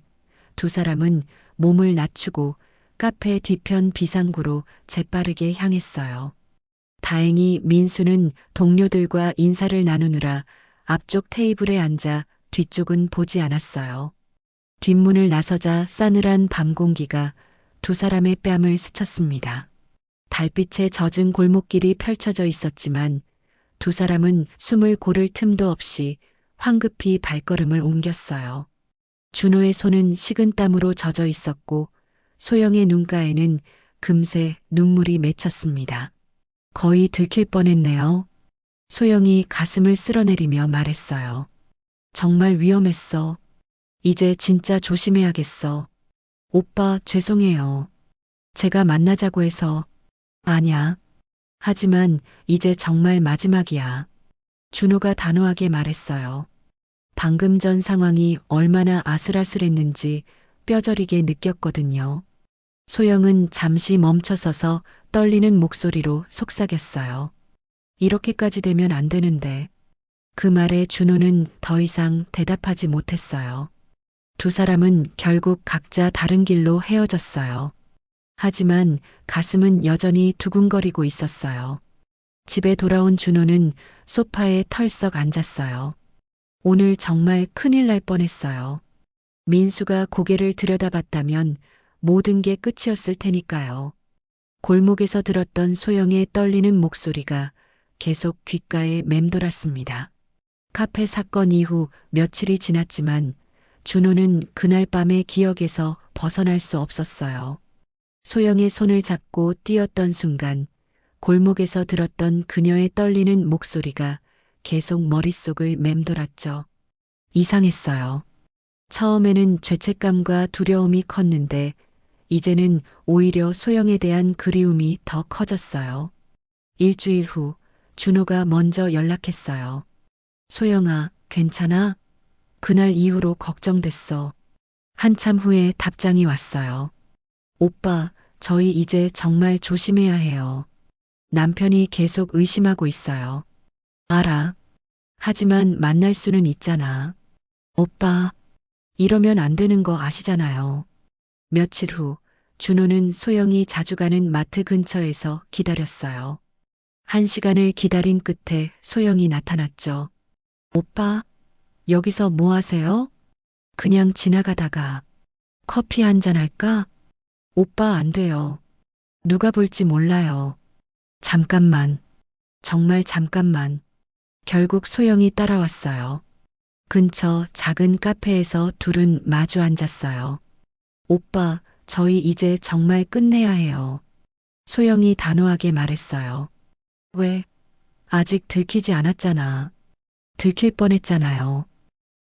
두 사람은 몸을 낮추고 카페 뒤편 비상구로 재빠르게 향했어요. 다행히 민수는 동료들과 인사를 나누느라 앞쪽 테이블에 앉아 뒤쪽은 보지 않았어요. 뒷문을 나서자 싸늘한 밤 공기가 두 사람의 뺨을 스쳤습니다. 달빛에 젖은 골목길이 펼쳐져 있었지만 두 사람은 숨을 고를 틈도 없이 황급히 발걸음을 옮겼어요. 준호의 손은 식은땀으로 젖어 있었고 소영의 눈가에는 금세 눈물이 맺혔습니다. 거의 들킬 뻔했네요. 소영이 가슴을 쓸어내리며 말했어요. 정말 위험했어. 이제 진짜 조심해야겠어. 오빠, 죄송해요. 제가 만나자고 해서. 아냐. 하지만 이제 정말 마지막이야. 준호가 단호하게 말했어요. 방금 전 상황이 얼마나 아슬아슬했는지 뼈저리게 느꼈거든요. 소영은 잠시 멈춰서서 떨리는 목소리로 속삭였어요. 이렇게까지 되면 안 되는데. 그 말에 준호는 더 이상 대답하지 못했어요. 두 사람은 결국 각자 다른 길로 헤어졌어요. 하지만 가슴은 여전히 두근거리고 있었어요. 집에 돌아온 준호는 소파에 털썩 앉았어요. 오늘 정말 큰일 날 뻔했어요. 민수가 고개를 들여다봤다면 모든 게 끝이었을 테니까요. 골목에서 들었던 소영의 떨리는 목소리가 계속 귓가에 맴돌았습니다. 카페 사건 이후 며칠이 지났지만 준호는 그날 밤의 기억에서 벗어날 수 없었어요. 소영의 손을 잡고 뛰었던 순간 골목에서 들었던 그녀의 떨리는 목소리가 계속 머릿속을 맴돌았죠. 이상했어요. 처음에는 죄책감과 두려움이 컸는데 이제는 오히려 소영에 대한 그리움이 더 커졌어요. 일주일 후 준호가 먼저 연락했어요. 소영아, 괜찮아? 그날 이후로 걱정됐어. 한참 후에 답장이 왔어요. 오빠, 저희 이제 정말 조심해야 해요. 남편이 계속 의심하고 있어요. 알아. 하지만 만날 수는 있잖아. 오빠, 이러면 안 되는 거 아시잖아요. 며칠 후, 준호는 소영이 자주 가는 마트 근처에서 기다렸어요. 1시간을 기다린 끝에 소영이 나타났죠. 오빠, 여기서 뭐 하세요? 그냥 지나가다가 커피 한잔 할까? 오빠 안 돼요. 누가 볼지 몰라요. 잠깐만. 정말 잠깐만. 결국 소영이 따라왔어요. 근처 작은 카페에서 둘은 마주 앉았어요. 오빠, 저희 이제 정말 끝내야 해요. 소영이 단호하게 말했어요. 왜? 아직 들키지 않았잖아. 들킬 뻔했잖아요.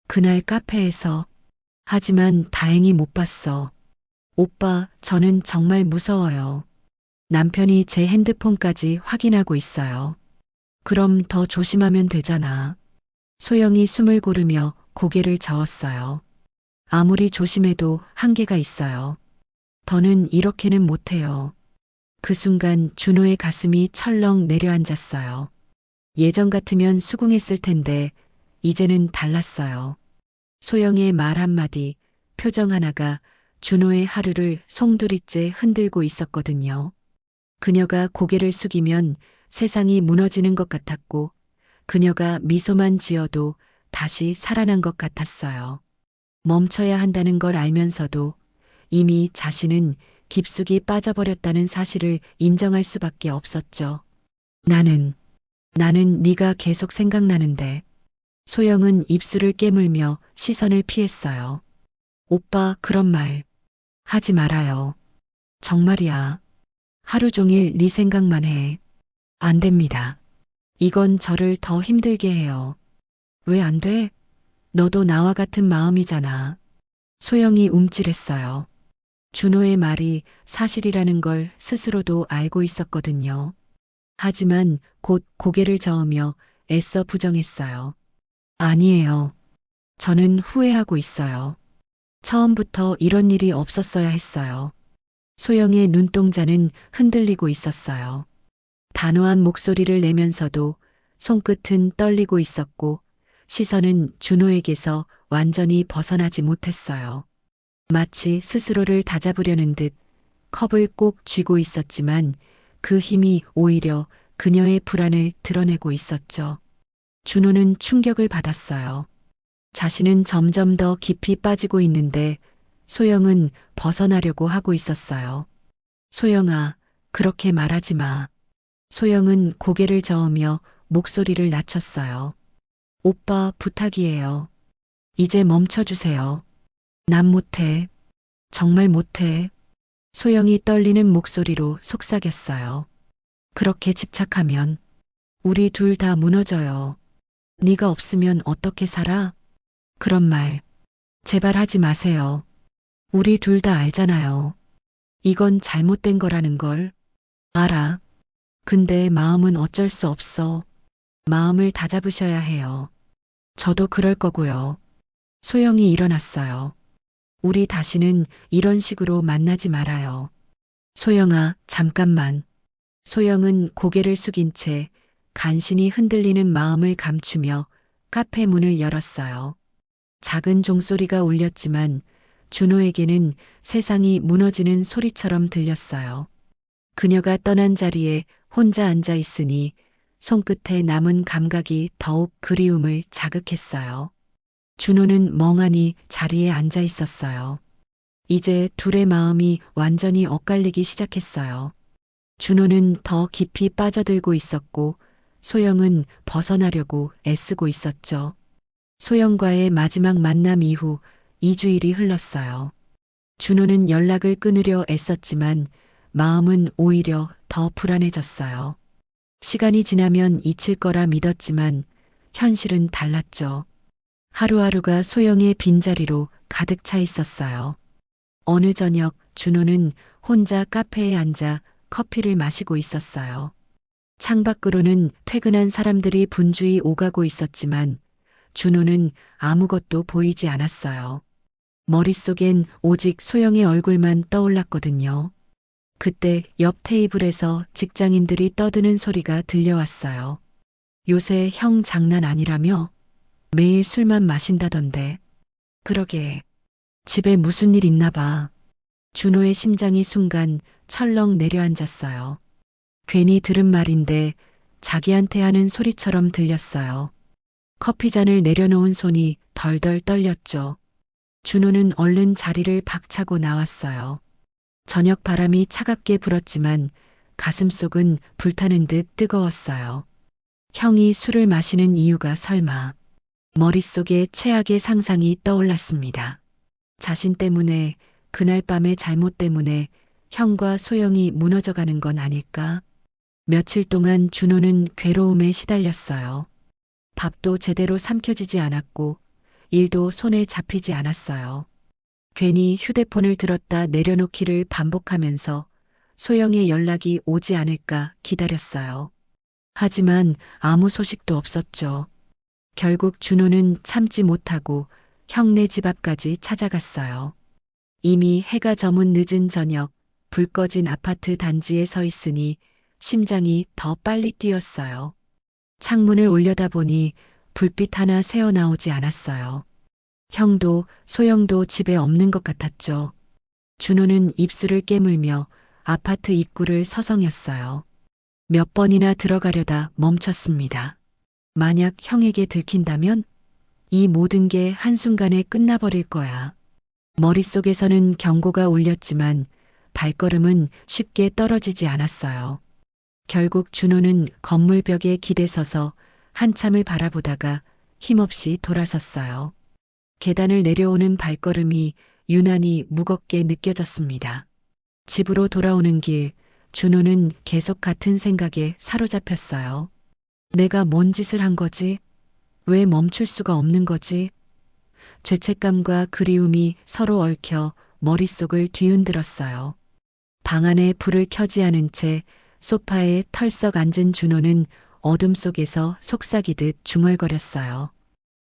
그날 카페에서. 하지만 다행히 못 봤어. 오빠, 저는 정말 무서워요. 남편이 제 핸드폰까지 확인하고 있어요. 그럼 더 조심하면 되잖아. 소영이 숨을 고르며 고개를 저었어요. 아무리 조심해도 한계가 있어요. 더는 이렇게는 못해요. 그 순간 준호의 가슴이 철렁 내려앉았어요. 예전 같으면 수긍했을 텐데 이제는 달랐어요. 소영의 말 한마디, 표정 하나가 준호의 하루를 송두리째 흔들고 있었거든요. 그녀가 고개를 숙이면 세상이 무너지는 것 같았고 그녀가 미소만 지어도 다시 살아난 것 같았어요. 멈춰야 한다는 걸 알면서도 이미 자신은 깊숙이 빠져버렸다는 사실을 인정할 수밖에 없었죠. 나는 네가 계속 생각나는데. 소영은 입술을 깨물며 시선을 피했어요. 오빠, 그런 말 하지 말아요. 정말이야. 하루 종일 네 생각만 해. 안 됩니다. 이건 저를 더 힘들게 해요. 왜 안 돼? 너도 나와 같은 마음이잖아. 소영이 움찔했어요. 준호의 말이 사실이라는 걸 스스로도 알고 있었거든요. 하지만 곧 고개를 저으며 애써 부정했어요. 아니에요. 저는 후회하고 있어요. 처음부터 이런 일이 없었어야 했어요. 소영의 눈동자는 흔들리고 있었어요. 단호한 목소리를 내면서도 손끝은 떨리고 있었고 시선은 준호에게서 완전히 벗어나지 못했어요. 마치 스스로를 다잡으려는 듯 컵을 꼭 쥐고 있었지만 그 힘이 오히려 그녀의 불안을 드러내고 있었죠. 준호는 충격을 받았어요. 자신은 점점 더 깊이 빠지고 있는데 소영은 벗어나려고 하고 있었어요. 소영아, 그렇게 말하지 마. 소영은 고개를 저으며 목소리를 낮췄어요. 오빠, 부탁이에요. 이제 멈춰주세요. 난 못해. 정말 못해. 소영이 떨리는 목소리로 속삭였어요. 그렇게 집착하면 우리 둘 다 무너져요. 네가 없으면 어떻게 살아? 그런 말 제발 하지 마세요. 우리 둘 다 알잖아요. 이건 잘못된 거라는 걸. 알아. 근데 마음은 어쩔 수 없어. 마음을 다잡으셔야 해요. 저도 그럴 거고요. 소영이 일어났어요. 우리 다시는 이런 식으로 만나지 말아요. 소영아, 잠깐만. 소영은 고개를 숙인 채 간신히 흔들리는 마음을 감추며 카페 문을 열었어요. 작은 종소리가 울렸지만 준호에게는 세상이 무너지는 소리처럼 들렸어요. 그녀가 떠난 자리에 혼자 앉아 있으니 손끝에 남은 감각이 더욱 그리움을 자극했어요. 준호는 멍하니 자리에 앉아 있었어요. 이제 둘의 마음이 완전히 엇갈리기 시작했어요. 준호는 더 깊이 빠져들고 있었고 소영은 벗어나려고 애쓰고 있었죠. 소영과의 마지막 만남 이후 2주일이 흘렀어요. 준호는 연락을 끊으려 애썼지만 마음은 오히려 더 불안해졌어요. 시간이 지나면 잊힐 거라 믿었지만 현실은 달랐죠. 하루하루가 소영의 빈자리로 가득 차 있었어요. 어느 저녁 준호는 혼자 카페에 앉아 커피를 마시고 있었어요. 창밖으로는 퇴근한 사람들이 분주히 오가고 있었지만 준호는 아무것도 보이지 않았어요. 머릿속엔 오직 소영의 얼굴만 떠올랐거든요. 그때 옆 테이블에서 직장인들이 떠드는 소리가 들려왔어요. 요새 형 장난 아니라며? 매일 술만 마신다던데. 그러게. 집에 무슨 일 있나 봐. 준호의 심장이 순간 철렁 내려앉았어요. 괜히 들은 말인데 자기한테 하는 소리처럼 들렸어요. 커피잔을 내려놓은 손이 덜덜 떨렸죠. 준호는 얼른 자리를 박차고 나왔어요. 저녁 바람이 차갑게 불었지만 가슴속은 불타는 듯 뜨거웠어요. 형이 술을 마시는 이유가 설마. 머릿속에 최악의 상상이 떠올랐습니다. 자신 때문에, 그날 밤의 잘못 때문에 형과 소영이 무너져가는 건 아닐까? 며칠 동안 준호는 괴로움에 시달렸어요. 밥도 제대로 삼켜지지 않았고 일도 손에 잡히지 않았어요. 괜히 휴대폰을 들었다 내려놓기를 반복하면서 소영의 연락이 오지 않을까 기다렸어요. 하지만 아무 소식도 없었죠. 결국 준호는 참지 못하고 형네 집 앞까지 찾아갔어요. 이미 해가 저문 늦은 저녁, 불 꺼진 아파트 단지에 서 있으니 심장이 더 빨리 뛰었어요. 창문을 올려다보니 불빛 하나 새어나오지 않았어요. 형도 소영도 집에 없는 것 같았죠. 준호는 입술을 깨물며 아파트 입구를 서성였어요. 몇 번이나 들어가려다 멈췄습니다. 만약 형에게 들킨다면 이 모든 게 한순간에 끝나버릴 거야. 머릿속에서는 경고가 울렸지만 발걸음은 쉽게 떨어지지 않았어요. 결국 준호는 건물 벽에 기대서서 한참을 바라보다가 힘없이 돌아섰어요. 계단을 내려오는 발걸음이 유난히 무겁게 느껴졌습니다. 집으로 돌아오는 길, 준호는 계속 같은 생각에 사로잡혔어요. 내가 뭔 짓을 한 거지? 왜 멈출 수가 없는 거지? 죄책감과 그리움이 서로 얽혀 머릿속을 뒤흔들었어요. 방 안에 불을 켜지 않은 채 소파에 털썩 앉은 준호는 어둠 속에서 속삭이듯 중얼거렸어요.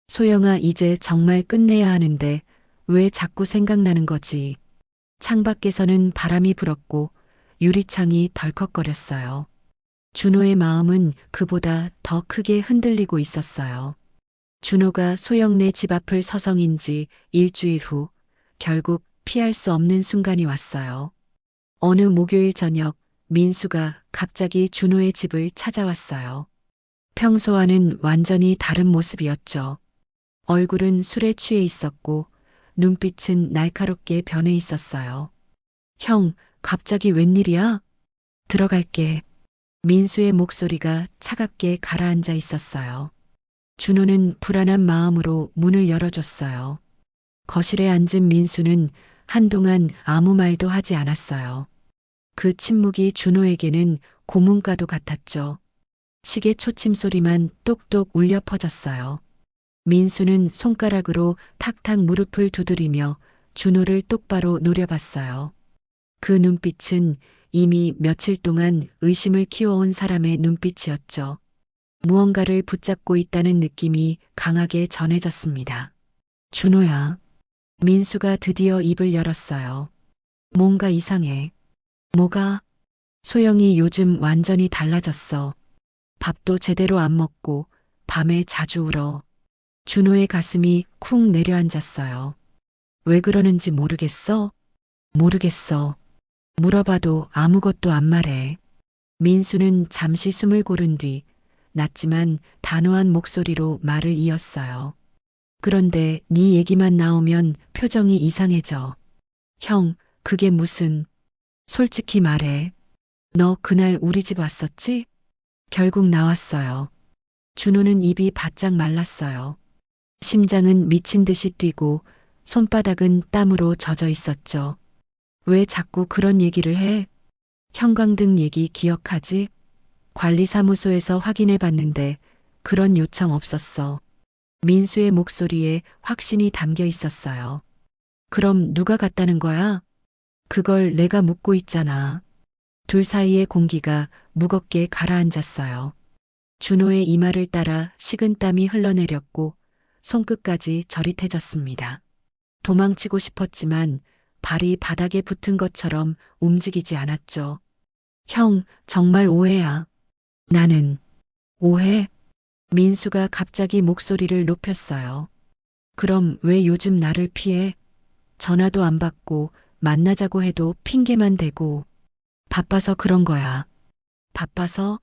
소영아, 이제 정말 끝내야 하는데 왜 자꾸 생각나는 거지? 창밖에서는 바람이 불었고 유리창이 덜컥거렸어요. 준호의 마음은 그보다 더 크게 흔들리고 있었어요. 준호가 소영네 집 앞을 서성인 지 일주일 후 결국 피할 수 없는 순간이 왔어요. 어느 목요일 저녁 민수가 갑자기 준호의 집을 찾아왔어요. 평소와는 완전히 다른 모습이었죠. 얼굴은 술에 취해 있었고 눈빛은 날카롭게 변해 있었어요. 형, 갑자기 웬일이야? 들어갈게. 민수의 목소리가 차갑게 가라앉아 있었어요. 준호는 불안한 마음으로 문을 열어줬어요. 거실에 앉은 민수는 한동안 아무 말도 하지 않았어요. 그 침묵이 준호에게는 고문과도 같았죠. 시계 초침 소리만 똑똑 울려 퍼졌어요. 민수는 손가락으로 탁탁 무릎을 두드리며 준호를 똑바로 노려봤어요. 그 눈빛은 이미 며칠 동안 의심을 키워온 사람의 눈빛이었죠. 무언가를 붙잡고 있다는 느낌이 강하게 전해졌습니다. 준호야. 민수가 드디어 입을 열었어요. 뭔가 이상해. 뭐가? 소영이 요즘 완전히 달라졌어. 밥도 제대로 안 먹고 밤에 자주 울어. 준호의 가슴이 쿵 내려앉았어요. 왜 그러는지 모르겠어? 모르겠어. 물어봐도 아무것도 안 말해. 민수는 잠시 숨을 고른 뒤 낮지만 단호한 목소리로 말을 이었어요. 그런데 네 얘기만 나오면 표정이 이상해져. 형, 그게 무슨... 솔직히 말해. 너 그날 우리 집 왔었지? 결국 나왔어요. 준호는 입이 바짝 말랐어요. 심장은 미친 듯이 뛰고 손바닥은 땀으로 젖어 있었죠. 왜 자꾸 그런 얘기를 해? 형광등 얘기 기억하지? 관리사무소에서 확인해 봤는데 그런 요청 없었어. 민수의 목소리에 확신이 담겨 있었어요. 그럼 누가 갔다는 거야? 그걸 내가 묻고 있잖아. 둘 사이의 공기가 무겁게 가라앉았어요. 준호의 이마를 따라 식은땀이 흘러내렸고 손끝까지 저릿해졌습니다. 도망치고 싶었지만 발이 바닥에 붙은 것처럼 움직이지 않았죠. 형, 정말 오해야. 나는 오해? 민수가 갑자기 목소리를 높였어요. 그럼 왜 요즘 나를 피해? 전화도 안 받고 만나자고 해도 핑계만 대고 바빠서 그런 거야. 바빠서?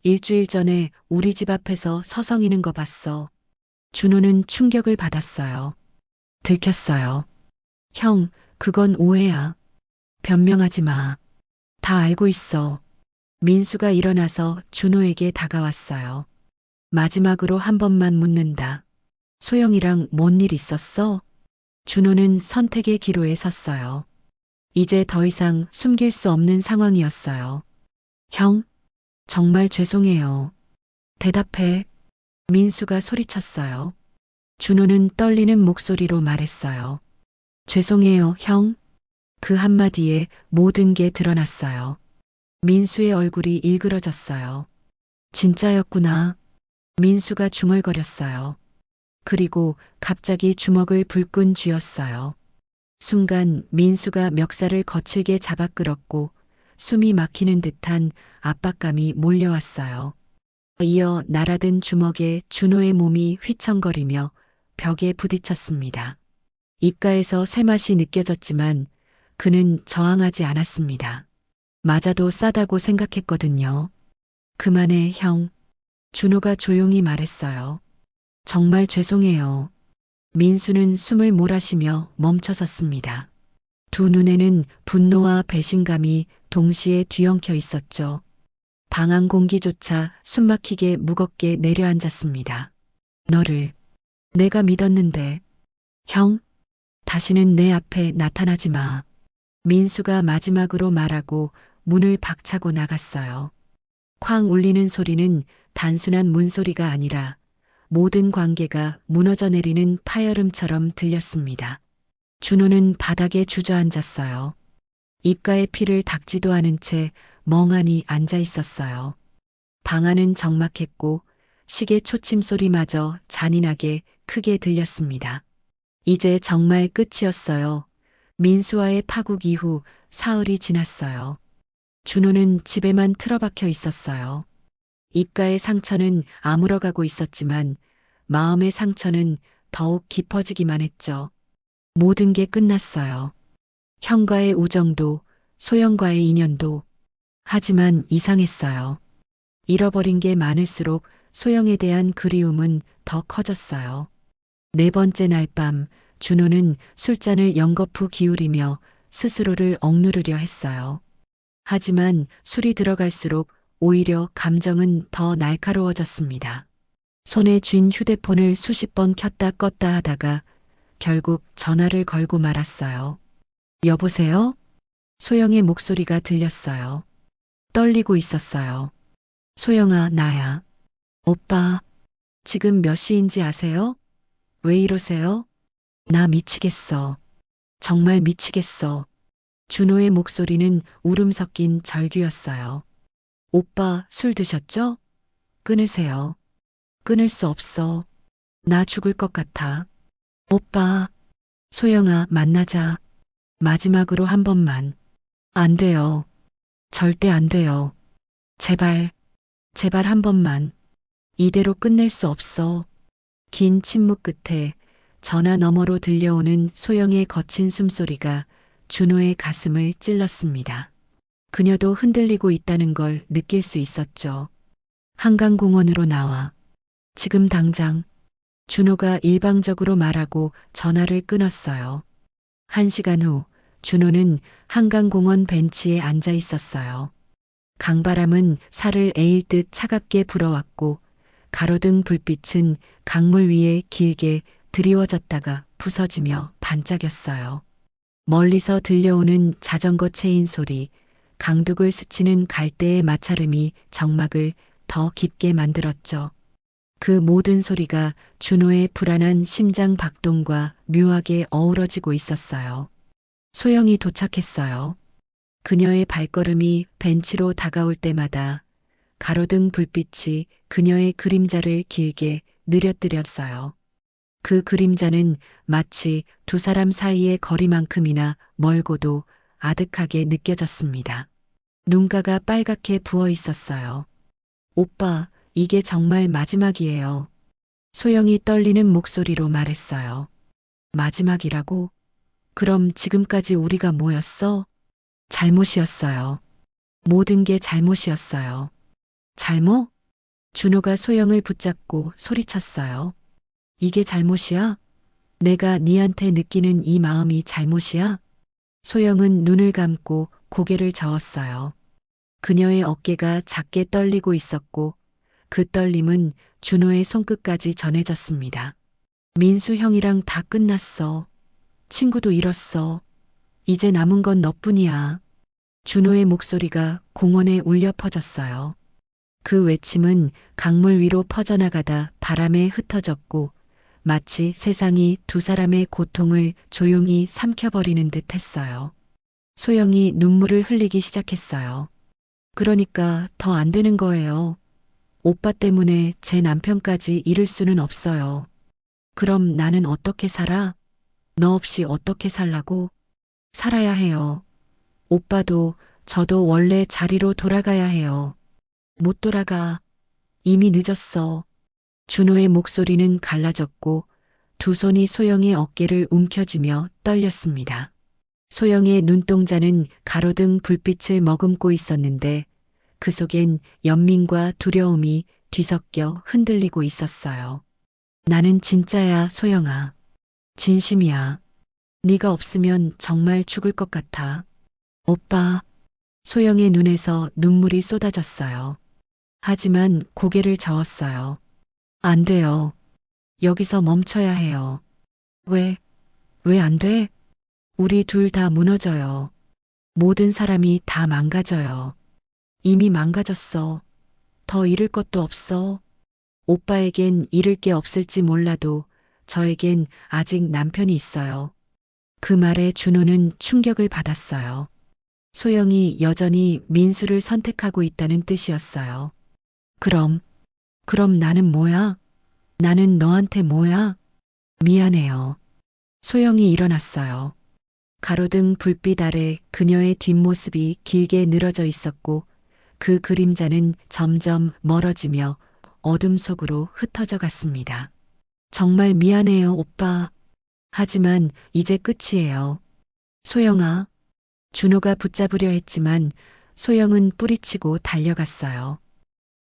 일주일 전에 우리 집 앞에서 서성이는 거 봤어. 준호는 충격을 받았어요. 들켰어요. 형, 그건 오해야. 변명하지 마. 다 알고 있어. 민수가 일어나서 준호에게 다가왔어요. 마지막으로 한 번만 묻는다. 소영이랑 뭔 일 있었어? 준호는 선택의 기로에 섰어요. 이제 더 이상 숨길 수 없는 상황이었어요. 형, 정말 죄송해요. 대답해. 민수가 소리쳤어요. 준호는 떨리는 목소리로 말했어요. 죄송해요, 형. 그 한마디에 모든 게 드러났어요. 민수의 얼굴이 일그러졌어요. 진짜였구나. 민수가 중얼거렸어요. 그리고 갑자기 주먹을 불끈 쥐었어요. 순간 민수가 멱살을 거칠게 잡아 끌었고 숨이 막히는 듯한 압박감이 몰려왔어요. 이어 날아든 주먹에 준호의 몸이 휘청거리며 벽에 부딪혔습니다. 입가에서 쇠맛이 느껴졌지만 그는 저항하지 않았습니다. 맞아도 싸다고 생각했거든요. 그만해, 형. 준호가 조용히 말했어요. 정말 죄송해요. 민수는 숨을 몰아쉬며 멈춰섰습니다. 두 눈에는 분노와 배신감이 동시에 뒤엉켜 있었죠. 방안 공기조차 숨막히게 무겁게 내려앉았습니다. 너를 내가 믿었는데. 형, 다시는 내 앞에 나타나지 마. 민수가 마지막으로 말하고 문을 박차고 나갔어요. 쾅 울리는 소리는 단순한 문소리가 아니라 모든 관계가 무너져 내리는 파열음처럼 들렸습니다. 준호는 바닥에 주저앉았어요. 입가에 피를 닦지도 않은 채 멍하니 앉아 있었어요. 방 안은 적막했고 시계 초침 소리마저 잔인하게 크게 들렸습니다. 이제 정말 끝이었어요. 민수와의 파국 이후 사흘이 지났어요. 준호는 집에만 틀어박혀 있었어요. 입가의 상처는 아물어가고 있었지만 마음의 상처는 더욱 깊어지기만 했죠. 모든 게 끝났어요. 형과의 우정도, 소영과의 인연도. 하지만 이상했어요. 잃어버린 게 많을수록 소영에 대한 그리움은 더 커졌어요. 네 번째 날 밤 준호는 술잔을 연거푸 기울이며 스스로를 억누르려 했어요. 하지만 술이 들어갈수록 오히려 감정은 더 날카로워졌습니다. 손에 쥔 휴대폰을 수십 번 켰다 껐다 하다가 결국 전화를 걸고 말았어요. 여보세요? 소영의 목소리가 들렸어요. 떨리고 있었어요. 소영아, 나야. 오빠, 지금 몇 시인지 아세요? 왜 이러세요? 나 미치겠어. 정말 미치겠어. 준호의 목소리는 울음 섞인 절규였어요. 오빠, 술 드셨죠? 끊으세요. 끊을 수 없어. 나 죽을 것 같아. 오빠, 소영아, 만나자. 마지막으로 한 번만. 안 돼요. 절대 안 돼요. 제발, 제발 한 번만. 이대로 끝낼 수 없어. 긴 침묵 끝에 전화 너머로 들려오는 소영의 거친 숨소리가 준호의 가슴을 찔렀습니다. 그녀도 흔들리고 있다는 걸 느낄 수 있었죠. 한강공원으로 나와. 지금 당장. 준호가 일방적으로 말하고 전화를 끊었어요. 1시간 후 준호는 한강공원 벤치에 앉아 있었어요. 강바람은 살을 에일 듯 차갑게 불어왔고 가로등 불빛은 강물 위에 길게 드리워졌다가 부서지며 반짝였어요. 멀리서 들려오는 자전거 체인 소리, 강둑을 스치는 갈대의 마찰음이 정막을 더 깊게 만들었죠. 그 모든 소리가 준호의 불안한 심장 박동과 묘하게 어우러지고 있었어요. 소영이 도착했어요. 그녀의 발걸음이 벤치로 다가올 때마다 가로등 불빛이 그녀의 그림자를 길게 느려뜨렸어요. 그 그림자는 마치 두 사람 사이의 거리만큼이나 멀고도 아득하게 느껴졌습니다. 눈가가 빨갛게 부어 있었어요. 오빠, 이게 정말 마지막이에요. 소영이 떨리는 목소리로 말했어요. 마지막이라고? 그럼 지금까지 우리가 뭐였어? 잘못이었어요. 모든 게 잘못이었어요. 잘못? 준호가 소영을 붙잡고 소리쳤어요. 이게 잘못이야? 내가 네한테 느끼는 이 마음이 잘못이야? 소영은 눈을 감고 고개를 저었어요. 그녀의 어깨가 작게 떨리고 있었고 그 떨림은 준호의 손끝까지 전해졌습니다. 민수 형이랑 다 끝났어. 친구도 잃었어. 이제 남은 건 너뿐이야. 준호의 목소리가 공원에 울려 퍼졌어요. 그 외침은 강물 위로 퍼져나가다 바람에 흩어졌고 마치 세상이 두 사람의 고통을 조용히 삼켜버리는 듯 했어요. 소영이 눈물을 흘리기 시작했어요. 그러니까 더 안 되는 거예요. 오빠 때문에 제 남편까지 잃을 수는 없어요. 그럼 나는 어떻게 살아? 너 없이 어떻게 살라고? 살아야 해요. 오빠도 저도 원래 자리로 돌아가야 해요. 못 돌아가. 이미 늦었어. 준호의 목소리는 갈라졌고 두 손이 소영의 어깨를 움켜쥐며 떨렸습니다. 소영의 눈동자는 가로등 불빛을 머금고 있었는데 그 속엔 연민과 두려움이 뒤섞여 흔들리고 있었어요. 나는 진짜야, 소영아. 진심이야. 네가 없으면 정말 죽을 것 같아. 오빠. 소영의 눈에서 눈물이 쏟아졌어요. 하지만 고개를 저었어요. 안 돼요. 여기서 멈춰야 해요. 왜? 왜 안 돼? 우리 둘 다 무너져요. 모든 사람이 다 망가져요. 이미 망가졌어. 더 잃을 것도 없어. 오빠에겐 잃을 게 없을지 몰라도 저에겐 아직 남편이 있어요. 그 말에 준호는 충격을 받았어요. 소영이 여전히 민수를 선택하고 있다는 뜻이었어요. 그럼 나는 뭐야? 나는 너한테 뭐야? 미안해요. 소영이 일어났어요. 가로등 불빛 아래 그녀의 뒷모습이 길게 늘어져 있었고 그 그림자는 점점 멀어지며 어둠 속으로 흩어져 갔습니다. 정말 미안해요, 오빠. 하지만 이제 끝이에요. 소영아. 준호가 붙잡으려 했지만 소영은 뿌리치고 달려갔어요.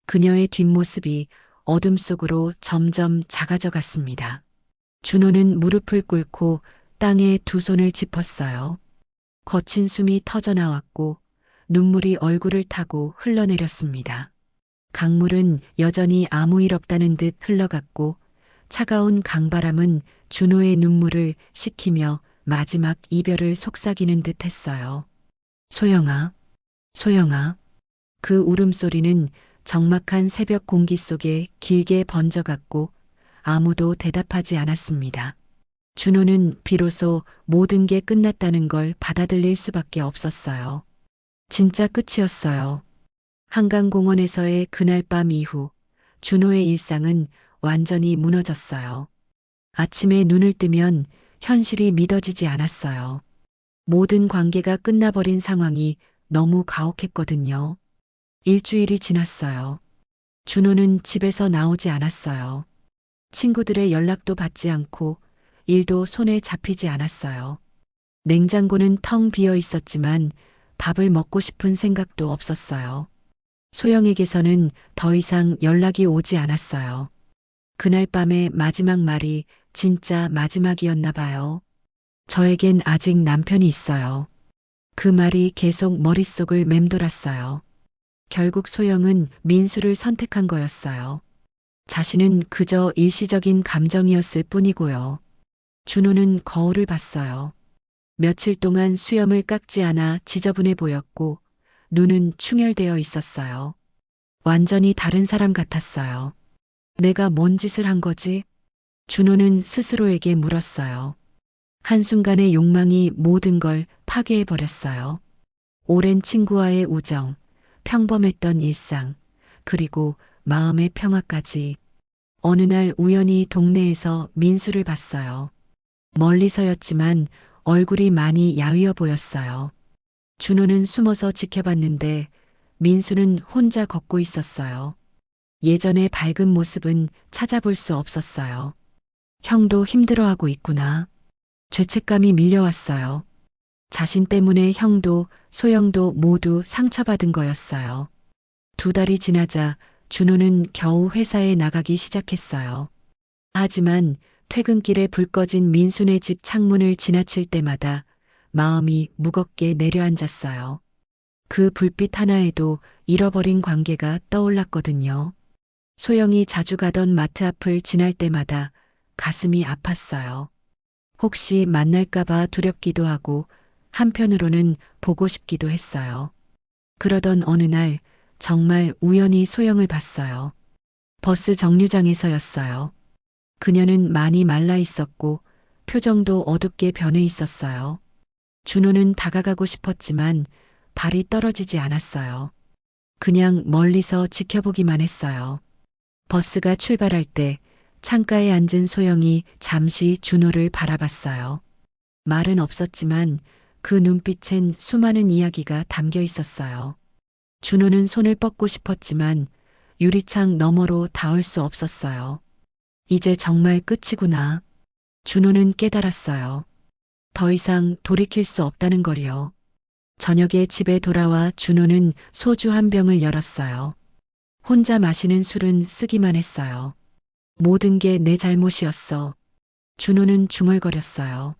그녀의 뒷모습이 어둠 속으로 점점 작아져 갔습니다. 준호는 무릎을 꿇고 땅에 두 손을 짚었어요. 거친 숨이 터져나왔고 눈물이 얼굴을 타고 흘러내렸습니다. 강물은 여전히 아무 일 없다는 듯 흘러갔고 차가운 강바람은 준호의 눈물을 식히며 마지막 이별을 속삭이는 듯 했어요. 소영아, 소영아. 그 울음소리는 적막한 새벽 공기 속에 길게 번져갔고 아무도 대답하지 않았습니다. 준호는 비로소 모든 게 끝났다는 걸 받아들일 수밖에 없었어요. 진짜 끝이었어요. 한강공원에서의 그날 밤 이후 준호의 일상은 완전히 무너졌어요. 아침에 눈을 뜨면 현실이 믿어지지 않았어요. 모든 관계가 끝나버린 상황이 너무 가혹했거든요. 일주일이 지났어요. 준호는 집에서 나오지 않았어요. 친구들의 연락도 받지 않고 일도 손에 잡히지 않았어요. 냉장고는 텅 비어 있었지만 밥을 먹고 싶은 생각도 없었어요. 소영에게서는 더 이상 연락이 오지 않았어요. 그날 밤의 마지막 말이 진짜 마지막이었나 봐요. 저에겐 아직 남편이 있어요. 그 말이 계속 머릿속을 맴돌았어요. 결국 소영은 민수를 선택한 거였어요. 자신은 그저 일시적인 감정이었을 뿐이고요. 준호는 거울을 봤어요. 며칠 동안 수염을 깎지 않아 지저분해 보였고 눈은 충혈되어 있었어요. 완전히 다른 사람 같았어요. 내가 뭔 짓을 한 거지? 준호는 스스로에게 물었어요. 한순간의 욕망이 모든 걸 파괴해버렸어요. 오랜 친구와의 우정, 평범했던 일상, 그리고 마음의 평화까지. 어느 날 우연히 동네에서 민수를 봤어요. 멀리서였지만 얼굴이 많이 야위어 보였어요. 준호는 숨어서 지켜봤는데 민수는 혼자 걷고 있었어요. 예전의 밝은 모습은 찾아볼 수 없었어요. 형도 힘들어하고 있구나. 죄책감이 밀려왔어요. 자신 때문에 형도 소영도 모두 상처받은 거였어요. 2달이 지나자 준호는 겨우 회사에 나가기 시작했어요. 하지만 퇴근길에 불 꺼진 민수네 집 창문을 지나칠 때마다 마음이 무겁게 내려앉았어요. 그 불빛 하나에도 잃어버린 관계가 떠올랐거든요. 소영이 자주 가던 마트 앞을 지날 때마다 가슴이 아팠어요. 혹시 만날까봐 두렵기도 하고 한편으로는 보고 싶기도 했어요. 그러던 어느 날 정말 우연히 소영을 봤어요. 버스 정류장에서였어요. 그녀는 많이 말라 있었고 표정도 어둡게 변해 있었어요. 준호는 다가가고 싶었지만 발이 떨어지지 않았어요. 그냥 멀리서 지켜보기만 했어요. 버스가 출발할 때 창가에 앉은 소영이 잠시 준호를 바라봤어요. 말은 없었지만 그 눈빛엔 수많은 이야기가 담겨 있었어요. 준호는 손을 뻗고 싶었지만 유리창 너머로 닿을 수 없었어요. 이제 정말 끝이구나. 준호는 깨달았어요. 더 이상 돌이킬 수 없다는 걸요. 저녁에 집에 돌아와 준호는 소주 한 병을 열었어요. 혼자 마시는 술은 쓰기만 했어요. 모든 게 내 잘못이었어. 준호는 중얼거렸어요.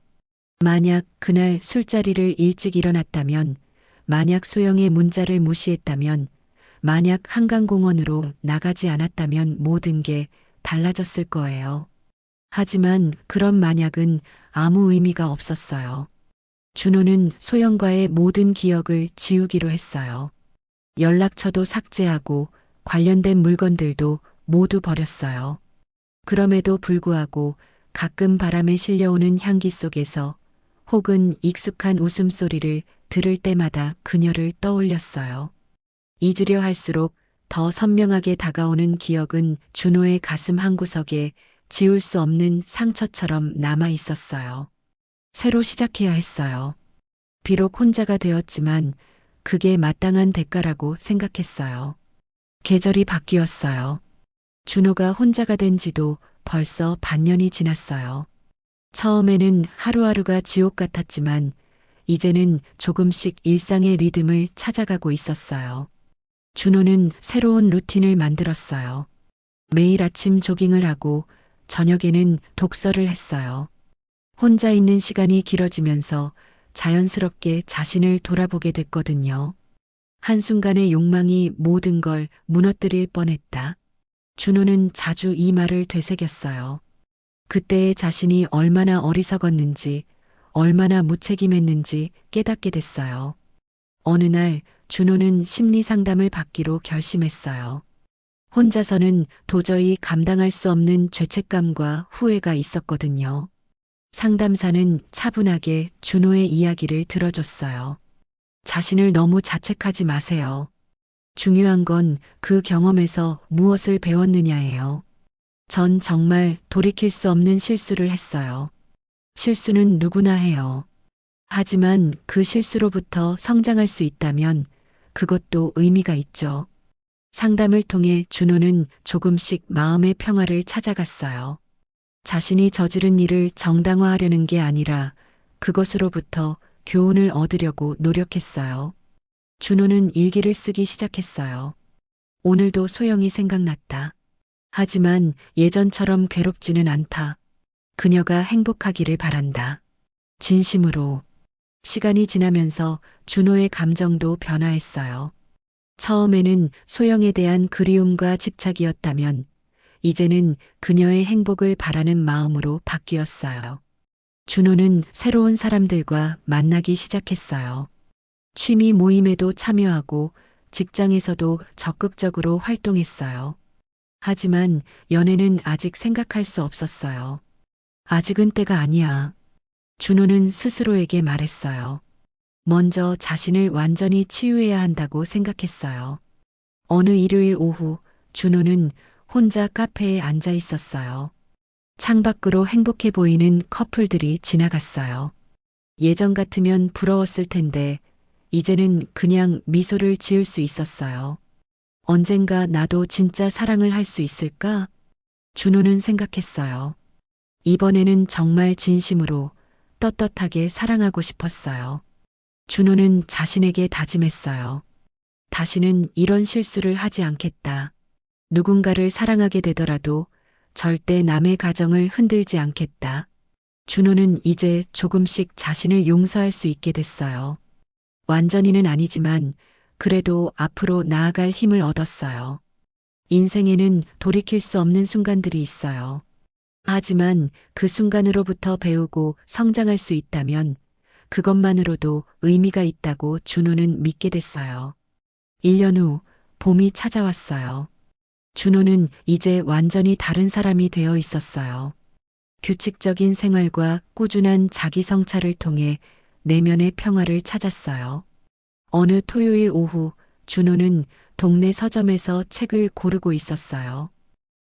만약 그날 술자리를 일찍 일어났다면, 만약 소영의 문자를 무시했다면, 만약 한강공원으로 나가지 않았다면 모든 게 달라졌을 거예요. 하지만 그런 만약은 아무 의미가 없었어요. 준호는 소영과의 모든 기억을 지우기로 했어요. 연락처도 삭제하고 관련된 물건들도 모두 버렸어요. 그럼에도 불구하고 가끔 바람에 실려오는 향기 속에서 혹은 익숙한 웃음소리를 들을 때마다 그녀를 떠올렸어요. 잊으려 할수록 더 선명하게 다가오는 기억은 준호의 가슴 한구석에 지울 수 없는 상처처럼 남아 있었어요. 새로 시작해야 했어요. 비록 혼자가 되었지만 그게 마땅한 대가라고 생각했어요. 계절이 바뀌었어요. 준호가 혼자가 된 지도 벌써 반년이 지났어요. 처음에는 하루하루가 지옥 같았지만 이제는 조금씩 일상의 리듬을 찾아가고 있었어요. 준호는 새로운 루틴을 만들었어요. 매일 아침 조깅을 하고 저녁에는 독서를 했어요. 혼자 있는 시간이 길어지면서 자연스럽게 자신을 돌아보게 됐거든요. 한순간의 욕망이 모든 걸 무너뜨릴 뻔했다. 준호는 자주 이 말을 되새겼어요. 그때의 자신이 얼마나 어리석었는지, 얼마나 무책임했는지 깨닫게 됐어요. 어느 날 준호는 심리 상담을 받기로 결심했어요. 혼자서는 도저히 감당할 수 없는 죄책감과 후회가 있었거든요. 상담사는 차분하게 준호의 이야기를 들어줬어요. 자신을 너무 자책하지 마세요. 중요한 건 그 경험에서 무엇을 배웠느냐예요. 전 정말 돌이킬 수 없는 실수를 했어요. 실수는 누구나 해요. 하지만 그 실수로부터 성장할 수 있다면 그것도 의미가 있죠. 상담을 통해 준호는 조금씩 마음의 평화를 찾아갔어요. 자신이 저지른 일을 정당화하려는 게 아니라 그것으로부터 교훈을 얻으려고 노력했어요. 준호는 일기를 쓰기 시작했어요. 오늘도 소영이 생각났다. 하지만 예전처럼 괴롭지는 않다. 그녀가 행복하기를 바란다. 진심으로. 시간이 지나면서 준호의 감정도 변화했어요. 처음에는 소영에 대한 그리움과 집착이었다면 이제는 그녀의 행복을 바라는 마음으로 바뀌었어요. 준호는 새로운 사람들과 만나기 시작했어요. 취미 모임에도 참여하고 직장에서도 적극적으로 활동했어요. 하지만 연애는 아직 생각할 수 없었어요. 아직은 때가 아니야. 준호는 스스로에게 말했어요. 먼저 자신을 완전히 치유해야 한다고 생각했어요. 어느 일요일 오후 준호는 혼자 카페에 앉아 있었어요. 창밖으로 행복해 보이는 커플들이 지나갔어요. 예전 같으면 부러웠을 텐데 이제는 그냥 미소를 지을 수 있었어요. 언젠가 나도 진짜 사랑을 할 수 있을까? 준호는 생각했어요. 이번에는 정말 진심으로 떳떳하게 사랑하고 싶었어요. 준호는 자신에게 다짐했어요. 다시는 이런 실수를 하지 않겠다. 누군가를 사랑하게 되더라도 절대 남의 가정을 흔들지 않겠다. 준호는 이제 조금씩 자신을 용서할 수 있게 됐어요. 완전히는 아니지만 그래도 앞으로 나아갈 힘을 얻었어요. 인생에는 돌이킬 수 없는 순간들이 있어요. 하지만 그 순간으로부터 배우고 성장할 수 있다면 그것만으로도 의미가 있다고 준호는 믿게 됐어요. 1년 후 봄이 찾아왔어요. 준호는 이제 완전히 다른 사람이 되어 있었어요. 규칙적인 생활과 꾸준한 자기 성찰을 통해 내면의 평화를 찾았어요. 어느 토요일 오후 준호는 동네 서점에서 책을 고르고 있었어요.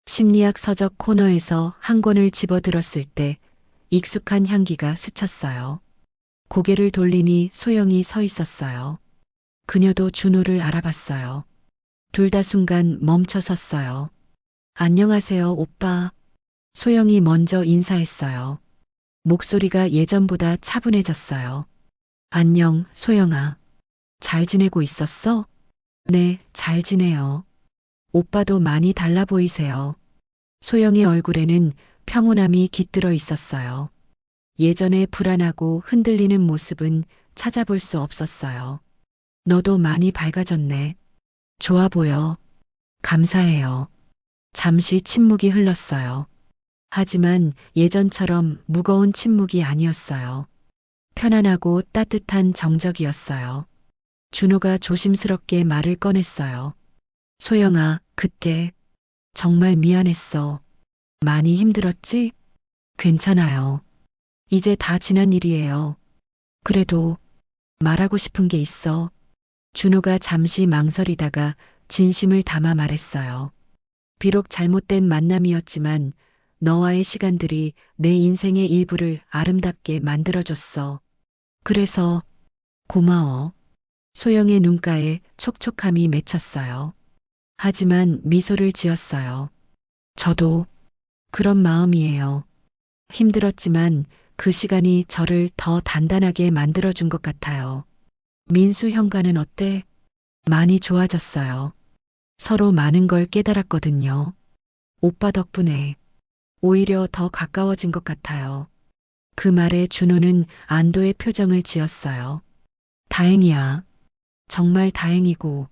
심리학 서적 코너에서 한 권을 집어들었을 때 익숙한 향기가 스쳤어요. 고개를 돌리니 소영이 서 있었어요. 그녀도 준호를 알아봤어요. 둘 다 순간 멈춰 섰어요. 안녕하세요, 오빠. 소영이 먼저 인사했어요. 목소리가 예전보다 차분해졌어요. 안녕, 소영아. 잘 지내고 있었어? 네, 잘 지내요. 오빠도 많이 달라 보이세요. 소영의 얼굴에는 평온함이 깃들어 있었어요. 예전에 불안하고 흔들리는 모습은 찾아볼 수 없었어요. 너도 많이 밝아졌네. 좋아 보여. 감사해요. 잠시 침묵이 흘렀어요. 하지만 예전처럼 무거운 침묵이 아니었어요. 편안하고 따뜻한 정적이었어요. 준호가 조심스럽게 말을 꺼냈어요. 소영아, 그때 정말 미안했어. 많이 힘들었지? 괜찮아요. 이제 다 지난 일이에요. 그래도 말하고 싶은 게 있어. 준호가 잠시 망설이다가 진심을 담아 말했어요. 비록 잘못된 만남이었지만 너와의 시간들이 내 인생의 일부를 아름답게 만들어줬어. 그래서 고마워. 소영의 눈가에 촉촉함이 맺혔어요. 하지만 미소를 지었어요. 저도 그런 마음이에요. 힘들었지만 그 시간이 저를 더 단단하게 만들어준 것 같아요. 민수 형과는 어때? 많이 좋아졌어요. 서로 많은 걸 깨달았거든요. 오빠 덕분에 오히려 더 가까워진 것 같아요. 그 말에 준호는 안도의 표정을 지었어요. 다행이야. 정말 다행이고.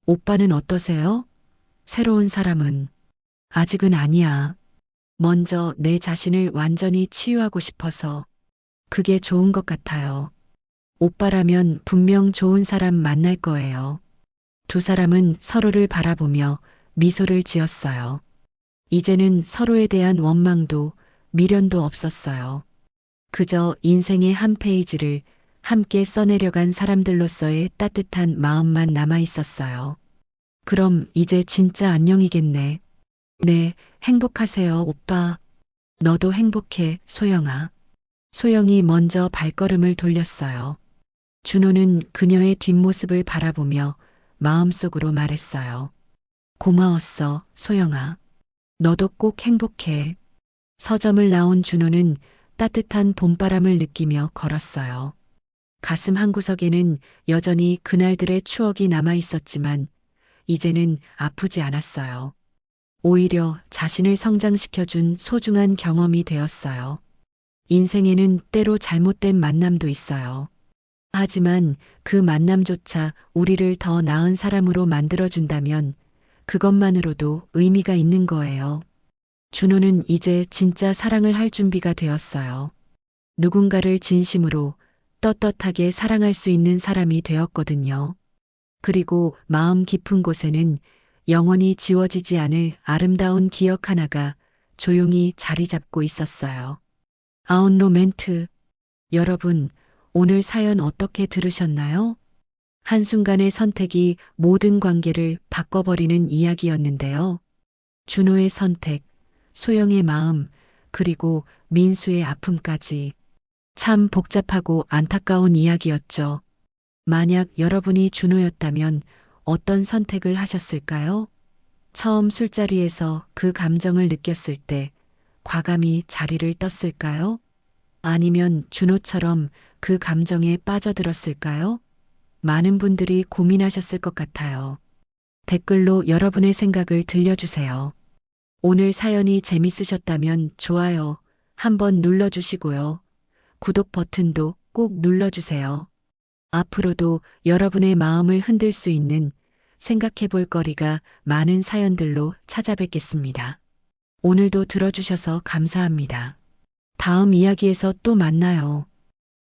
오빠는 어떠세요? 새로운 사람은? 아직은 아니야. 먼저 내 자신을 완전히 치유하고 싶어서 그게 좋은 것 같아요. 오빠라면 분명 좋은 사람 만날 거예요. 두 사람은 서로를 바라보며 미소를 지었어요. 이제는 서로에 대한 원망도 미련도 없었어요. 그저 인생의 한 페이지를 함께 써내려간 사람들로서의 따뜻한 마음만 남아 있었어요. 그럼 이제 진짜 안녕이겠네. 네, 행복하세요, 오빠. 너도 행복해, 소영아. 소영이 먼저 발걸음을 돌렸어요. 준호는 그녀의 뒷모습을 바라보며 마음속으로 말했어요. 고마웠어, 소영아. 너도 꼭 행복해. 서점을 나온 준호는 따뜻한 봄바람을 느끼며 걸었어요. 가슴 한구석에는 여전히 그날들의 추억이 남아 있었지만 이제는 아프지 않았어요. 오히려 자신을 성장시켜준 소중한 경험이 되었어요. 인생에는 때로 잘못된 만남도 있어요. 하지만 그 만남조차 우리를 더 나은 사람으로 만들어준다면 그것만으로도 의미가 있는 거예요. 준호는 이제 진짜 사랑을 할 준비가 되었어요. 누군가를 진심으로 떳떳하게 사랑할 수 있는 사람이 되었거든요. 그리고 마음 깊은 곳에는 영원히 지워지지 않을 아름다운 기억 하나가 조용히 자리 잡고 있었어요. 아웃로 멘트. 여러분, 오늘 사연 어떻게 들으셨나요? 한순간의 선택이 모든 관계를 바꿔버리는 이야기였는데요. 준호의 선택, 소영의 마음, 그리고 민수의 아픔까지. 참 복잡하고 안타까운 이야기였죠. 만약 여러분이 준호였다면 어떤 선택을 하셨을까요? 처음 술자리에서 그 감정을 느꼈을 때 과감히 자리를 떴을까요? 아니면 준호처럼 그 감정에 빠져들었을까요? 많은 분들이 고민하셨을 것 같아요. 댓글로 여러분의 생각을 들려주세요. 오늘 사연이 재밌으셨다면 좋아요 한번 눌러주시고요. 구독 버튼도 꼭 눌러주세요. 앞으로도 여러분의 마음을 흔들 수 있는 생각해 볼 거리가 많은 사연들로 찾아뵙겠습니다. 오늘도 들어주셔서 감사합니다. 다음 이야기에서 또 만나요.